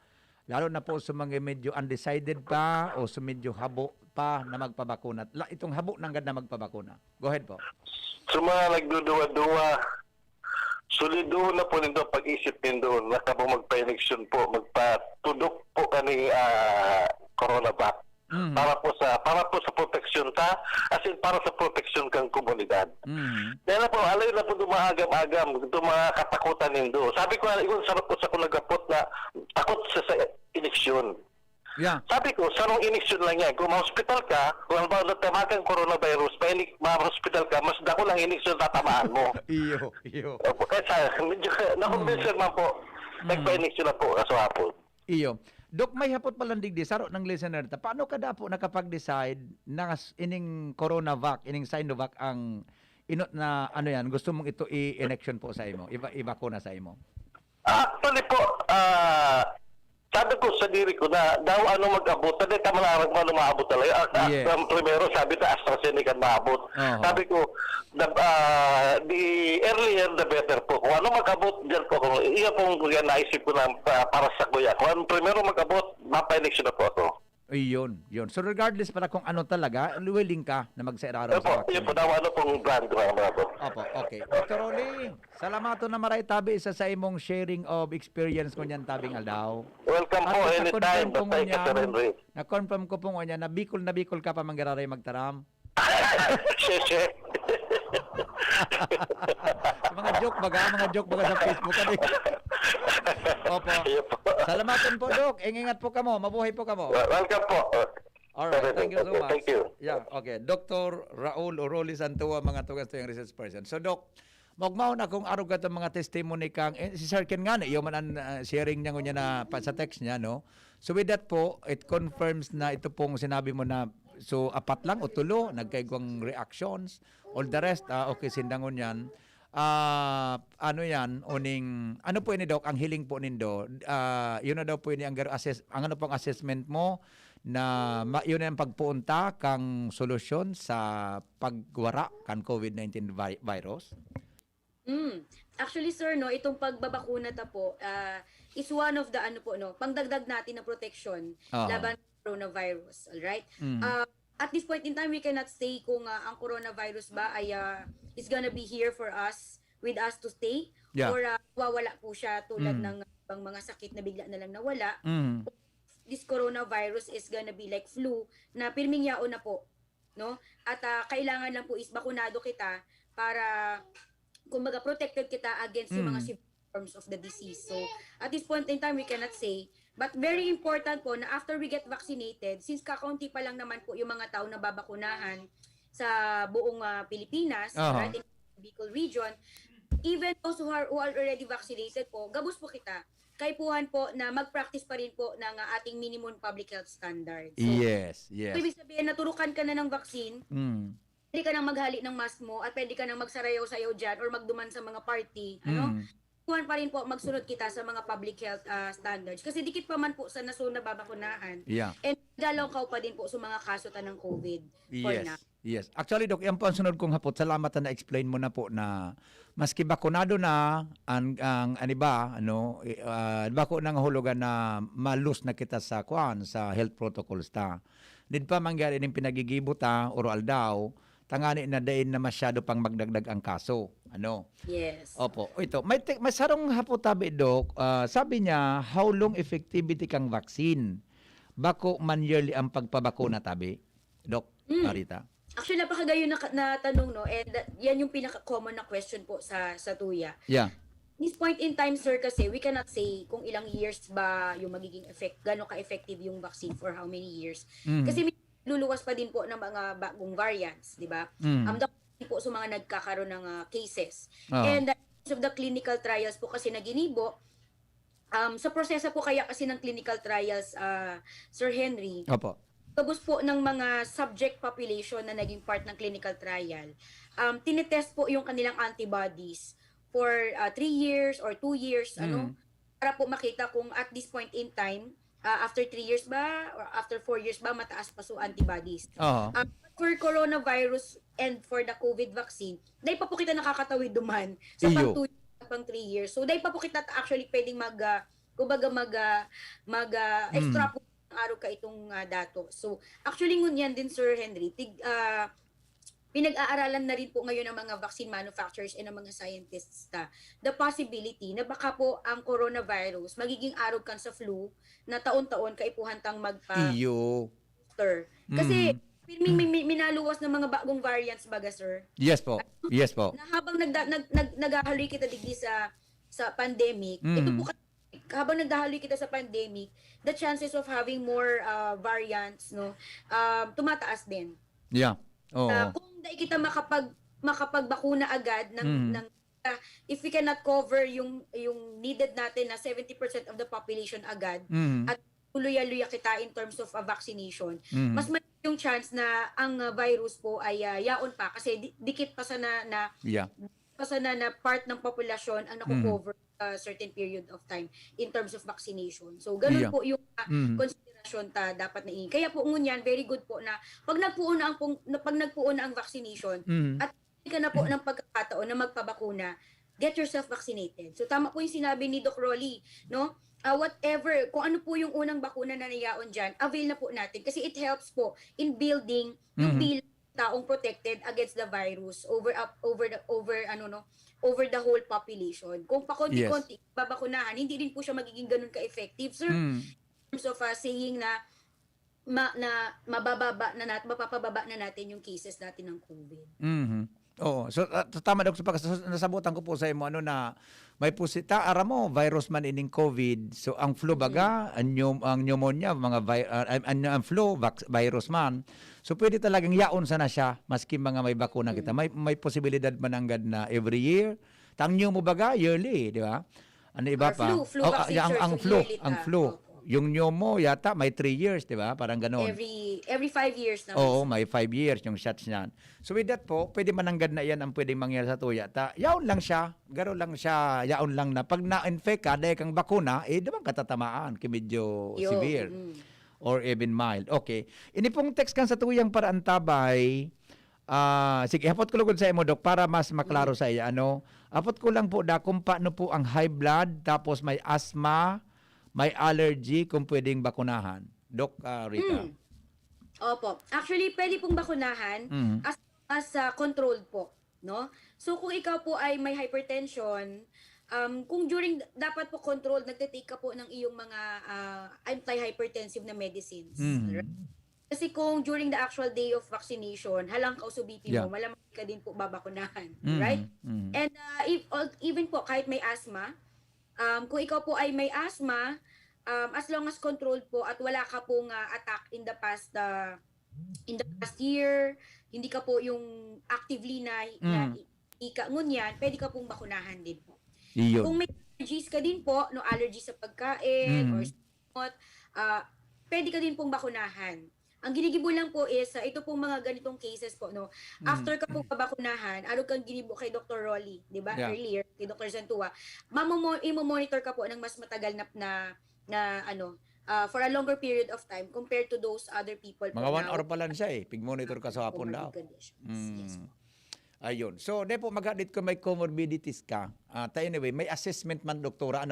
lalo na po sa mga medyo undecided pa o sa medyo habo pa na magpabakuna. Itong habo nang na magpabakuna. Go ahead po. Sa mga nagduduwa-duwa, solido na po nito pag-isip nito na kapag magpa-eleksyon po, magpatudok po kaning coronavac. Para po sa proteksyon ta, as in para sa proteksyon kang komunidad. Dahil na po, alay na po dumaagam-agam, mga katakutan nindo. Sabi ko, ikon sarap po sa kunagapot na takot sa eleksyon. Sabi ko, sarong eleksyon lang yan. Kung ma-hospital ka, kung ba natamagang coronavirus, ma-hospital ka, mas dako lang eleksyon tatamaan mo. Iyo. Kaya medyo na-convince man po, nagpa-eleksyon na po kaso hapon. Iyo. Dok, may hapot palang digdi, saro ng listener ta. Paano ka dapo nakapag-decide na ining coronavac, ining Sinovac ang inot na gusto mong ito i-election po sa imo, iba ko na sa imo? Actually po, sa sabi ko sa diri ko na daw mag-abot, hindi ka malarang mo maabot talaga. Ang primero sabi ta AstraZeneca maabot. Sabi ko, the earlier the better po. Kung ano mag-abot dyan po, kung iya pong naisip ko na para sa kuya. Kung ano primero mag-abot, mapa-election na po ako. Yun. So regardless para kung ano talaga, willing ka na magsairaro sa vaccine. Yun po, daw pong plan ko na po. Opo, okay. Dr. Rolly, salamato na maray tabi isa sa imong sharing of experience ko niyan tabing aldaw. Welcome po, anytime. Basta Henry. Na-confirm ko po niya na Bicol ka pa manggararay magtaram. mga joke baga sa Facebook kani. Opo. Salamaton po, Dok. Ingat po kamo, mabuhay po kamo. Welcome po. Alright, thank you so much. Thank you. Yeah, okay. Dr. Raul Oroli Santua, mga tugas to yung research person. So, Doc, magmao na kung araw ka mga testimony kang, si Sir Ken nga, yung man sharing niya niya na sa text niya, no? So, with that po, it confirms na ito pong sinabi mo na, so, apat lang o tulo, nagkaigwang reactions, all the rest, okay, sindangon yan. Ano yan, ano po ini, Doc, ang hiling po nindo, yun na daw po ini ang ano pong assessment mo, na yun ang pagpunta kang solusyon sa pagwara kan COVID-19 virus? Actually, sir, no, itong pagbabakuna ta po is one of the pangdagdag natin na protection laban sa coronavirus, all right? At this point in time, we cannot say kung ang coronavirus ba ay is gonna be here for us, with us to stay, or wawala po siya tulad ng mga sakit na bigla na lang nawala. This coronavirus is gonna be like flu na pirming yaon na po, no? At kailangan lang po is bakunado kita para kumbaga protected kita against yung mga severe forms of the disease. So at this point in time we cannot say, but very important po na after we get vaccinated, since kakaunti pa lang naman po yung mga tao na babakunahan sa buong Pilipinas, right, in the Bicol region, even those who are already vaccinated po, gabos po kita. Kaipuhan po na mag-practice pa rin po ng ating minimum public health standards. So, yes. So, ibig sabihin, naturukan ka na ng vaccine, pwede ka nang maghali ng mask mo, at pwede ka nang magsarayaw-sayaw dyan or magduman sa mga party. Kaipuhan pa rin po magsunod kita sa mga public health standards. Kasi dikit pa man po sa nasuna babakunahan. And galaw pa din po sa mga kaso ng COVID. Yes. Actually, Doc, yan po ang sunod kong hapot. Salamat na explain mo na po na maski bakunado na ang bako nang hulugan na malus na kita sa sa health protocols ta. Din pa mangyari ning pinagigibuta oral daw tangani na dain na masyado pang magdagdag ang kaso. Yes. Opo. Ito, may sarong hapot tabi, Doc. Sabi niya, how long effectivity kang vaccine? Bako man yearly ang pagpabakuna tabi, Doc Marita? Actually, napakagayon na tanong, no? And yan yung pinaka-common na question po sa tuya. This point in time, sir, kasi we cannot say kung ilang years ba yung magiging gano'ng ka-effective yung vaccine for how many years. Kasi may luluwas pa din po ng mga bagong variants, di ba? Po sa mga nagkakaroon ng cases. And of the clinical trials po kasi na ginibo, sa prosesa po kaya kasi ng clinical trials, Sir Henry, Tapos po ng mga subject population na naging part ng clinical trial, tinetest po yung kanilang antibodies for 3 years or 2 years, para po makita kung at this point in time, after 3 years ba or after 4 years ba, mataas pa so antibodies. For coronavirus and for the COVID vaccine, dahil pa po kita nakakatawid duman sa pang 2 years, pang 3 years. So dahil pa po kita actually pwedeng extra po araw ka itong dato. So, actually ngunyan din, Sir Henry, pinag-aaralan na rin po ngayon ng mga vaccine manufacturers and ng mga scientists the possibility na baka po ang coronavirus magiging arog kan sa flu na taon-taon kaipuhantang magpa-booster. Kasi minaluwas ng mga bagong variants baga, sir. Yes po. Na habang nagahaloy kita digdi sa pandemic, ito po habang nagdahaloy kita sa pandemic, the chances of having more variants, tumataas din. Kung dahil kita makapagbakuna agad ng if we cannot cover yung needed natin na 70% of the population agad, at luya-luya kita in terms of vaccination, mas may yung chance na ang virus po ay yaon pa kasi dikit pa sa na na part ng populasyon ang nakukover certain period of time in terms of vaccination. So, ganun po yung consideration dapat na Kaya po ngunyan, very good po na pag nagpuo na ang vaccination at ka na po ng pagkakataon na magpabakuna, get yourself vaccinated. So, tama po yung sinabi ni Doc Rolly, no? Whatever, kung ano po yung unang bakuna na nayaon dyan, avail na po natin kasi it helps po in building yung bilang taong protected against the virus over the whole population. Kung pakonti-konti babakunahan, hindi rin po siya magiging ganun ka-effective, sir. In terms of saying na mapapababa na natin yung cases natin ng COVID. Oo. So tama Dok, nasabutan ko po sa imo na may pusita ara mo virus man ining COVID. So ang flu baga, ang pneumonia, ang flu virus man. So pwede talagang yaon sana siya maski mga may bakuna kita. May posibilidad mananggad na every year. Tang pneumo baga yearly, di ba? Ano iba pa? Flu vaccine, ang flu. Yung pneumo yata may 3 years, di ba? Parang ganoon. Every 5 years na. Oo, may 5 years yung shots niyan. So with that po, pwede mananggad na yan ang pwedeng mangyari sa tuya. Yaon lang siya, garo lang siya, yaon lang na. Pag na-infect ka, dahil kang bakuna, diba katatamaan, medyo severe. Or even mild. Okay. Ini pong text kan sa tuyang para antabay. Sige, hapot ko lugod sa imo, Dok, para mas maklaro sa iya. Hapot ko lang po kung paano po ang high blood, tapos may asthma, may allergy, kung pwedeng bakunahan. Doc Rita. Opo. Actually, pwede pong bakunahan as controlled po, no? So kung ikaw po ay may hypertension, kung dapat po controlled, nagte-take ka po ng iyong mga anti-hypertensive na medicines. Right? Kasi kung during the actual day of vaccination, halang kausubipin mo, malamang ka din po babakunahan. Right? And even po, kahit may asthma, kung ikaw po ay may asthma, as long as controlled po at wala ka pong attack in the past year, hindi ka po yung actively na ngunyan, pwede ka pong bakunahan din po. Iyon. Kung may allergies ka din po, allergy sa pagkain or somewhat, pwede ka din pong bakunahan. Ang ginigibo lang po is, ito pong mga ganitong cases po, no? After ka pong pabakunahan, ano kang ginibo kay Dr. Rolly, di ba? Earlier, kay Dr. Zantua, i-monitor ka po ng mas matagal for a longer period of time compared to those other people. Mga 1 hour pa lang siya Pig-monitor ka sa hapon daw. Yes. Ayun. So, depo magadit ko may comorbidities ka. Anyway, may assessment man, doktora,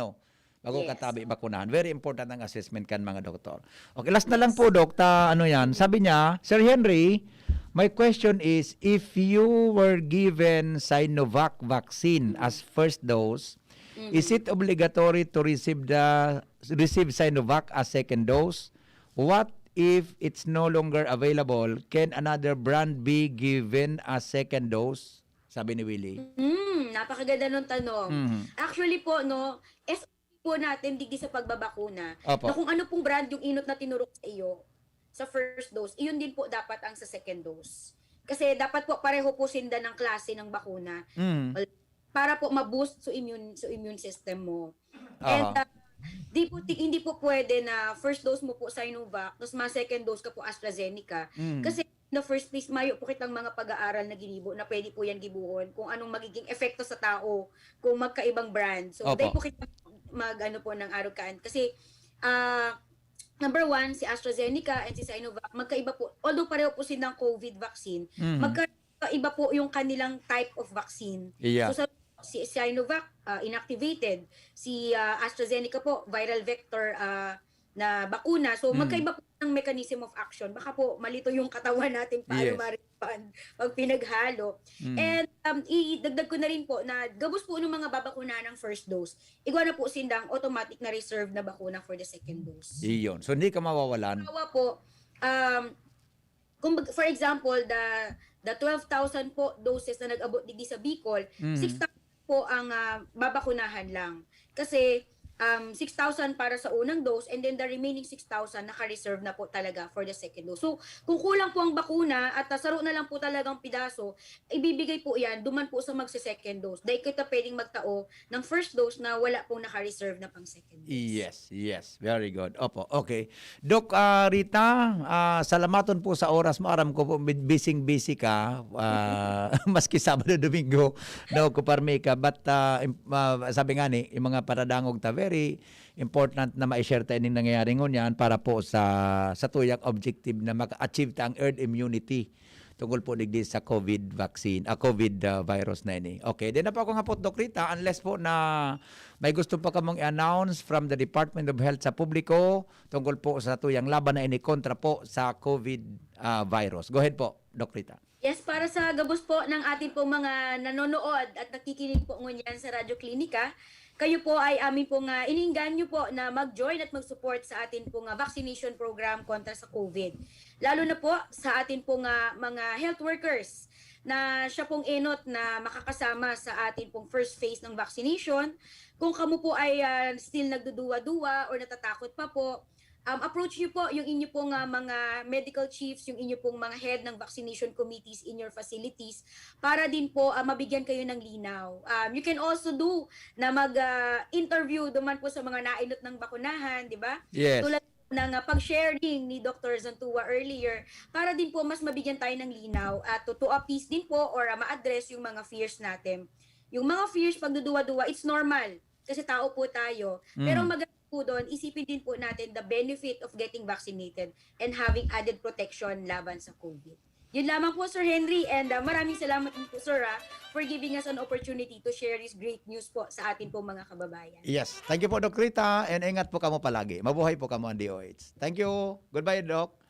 bago katabi bakunahan. Very important ang assessment kan mga doktor. Okay, last na lang po, Dokta, sabi niya, Sir Henry, my question is, if you were given Sinovac vaccine as first dose, is it obligatory to receive Sinovac as second dose? What if it's no longer available? Can another brand be given as second dose? Sabi ni Willie. Napakaganda ng tanong. Actually po, po natin digdi sa pagbabakuna na kung ano pong brand yung inot na tinurok sa iyo sa first dose, iyon din po dapat ang sa second dose. Kasi dapat po pareho po sinda ng klase ng bakuna para po ma-boost sa immune system mo. And hindi po pwede na first dose mo po Sinovac, tapos second dose ka po AstraZeneca. Kasi in the first place, mayo po kitang mga pag-aaral na ginibo na pwede po yan gibuhon kung anong magiging epekto sa tao kung magkaibang brand. So, dahil po kita po ng arukaan. Kasi, number 1, si AstraZeneca and si Sinovac, magkaiba po. Although pareho po silang COVID vaccine, magkaiba po yung kanilang type of vaccine. Yeah. So, si Sinovac, inactivated. Si AstraZeneca po, viral vector na bakuna. So, magkaiba po ng mechanism of action. Baka po malito yung katawan natin paano ma-respond pag pinaghalo. And idagdag ko na rin po na gabos po ng mga babakuna ng first dose, igwa na po sindang automatic na reserve na bakuna for the second dose. Iyon. So, hindi ka mawawalan. Po, for example, the 12,000 po doses na nag-abot digdi sa Bicol, 6,000 po ang babakunahan lang. Kasi 6,000 para sa unang dose, and then the remaining 6,000 naka-reserve na po talaga for the second dose. So, kung kulang po ang bakuna at saro na lang po talagang pidaso, ibibigay po yan, duman po sa magse-second dose. Dahil kita pwedeng magtao ng first dose na wala pong naka-reserve na pang second dose. Yes. Very good. Opo, okay. Doc Rita, salamaton po sa oras mo. Aram ko po, busy ka. Maski Sabado, Domingo, no, kuparmi ka. But sabi nga ni, yung mga paradangog ta, very important na ma-share tayo ng nangyayari ngunyan para po sa tuyang objective na mag-achieve ta ang herd immunity tungkol po digdi sa COVID vaccine, COVID virus na ini. Okay, din na po ako nga po, Doc Rita, unless po na may gusto pa kamong i-announce from the Department of Health sa publiko tungkol po sa tuyang laban na ini kontra po sa COVID virus. Go ahead po, Doc Rita. Yes, para sa gabos po ng ating po mga nanonood at nakikinig po ngunyan sa Radyo Klinika, kayo po ay amin pong iniinganyo po na mag-join at mag-support sa atin pong vaccination program kontra sa COVID. Lalo na po sa atin pong mga health workers na siya pong enot na makakasama sa atin pong first phase ng vaccination. Kung kamo po ay still nagduduwa-duwa or natatakot pa po, approach niyo po yung inyo pong mga medical chiefs, yung inyo pong mga head ng vaccination committees in your facilities para din po mabigyan kayo ng linaw. You can also do na mag-interview duman po sa mga nainot ng bakunahan, di ba? Yes. Tulad ng pag-sharing ni Dr. Zantua earlier para din po mas mabigyan tayo ng linaw at to appease din po or ma-address yung mga fears natin. Yung mga fears pagduduwa-duwa, it's normal kasi tao po tayo. Pero maganda po doon, isipin din po natin the benefit of getting vaccinated and having added protection laban sa COVID. Yun lamang po, Sir Henry, and maraming salamat din po, Sir, for giving us an opportunity to share this great news po sa atin po mga kababayan. Yes. Thank you po, Doc Rita, and ingat po kamo palagi. Mabuhay po kamo ang DOH. Thank you. Goodbye, Doc.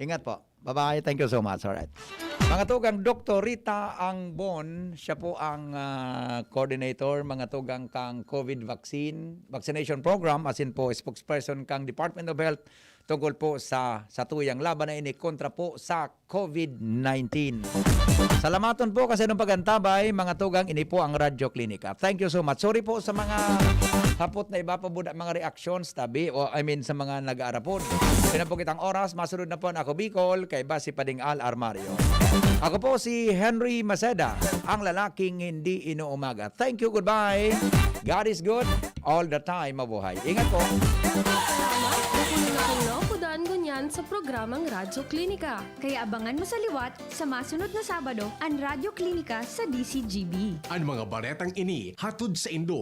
Ingat po. Bye-bye. Thank you so much. All right. Mga tugang Dr. Rita Angbon, siya po ang coordinator, mga tugang kang COVID vaccination program, as in po spokesperson kang Department of Health tungkol po sa tuyang laban na ini kontra po sa COVID-19. Salamaton po kasi nung pagantabay, mga tugang, ini po ang Radyo Klinika. Thank you so much. Sorry po sa mga hapot na iba pa buda mga reactions tabi sa mga nag-aarapon. Pinan po kitang oras, masunod na po ako Bicol kay Basi Pading Al Armario. Ako po si Henry Maceda, ang lalaking hindi inuumaga. Thank you, goodbye. God is good all the time. Mabuhay. Ingat po. Nakunan ganyan sa programang Radyo Klinika. Kaya abangan mo sa liwat sa masunod na Sabado ang Radyo Klinika sa DZGB. Ang mga baretang ini hatod sa Indo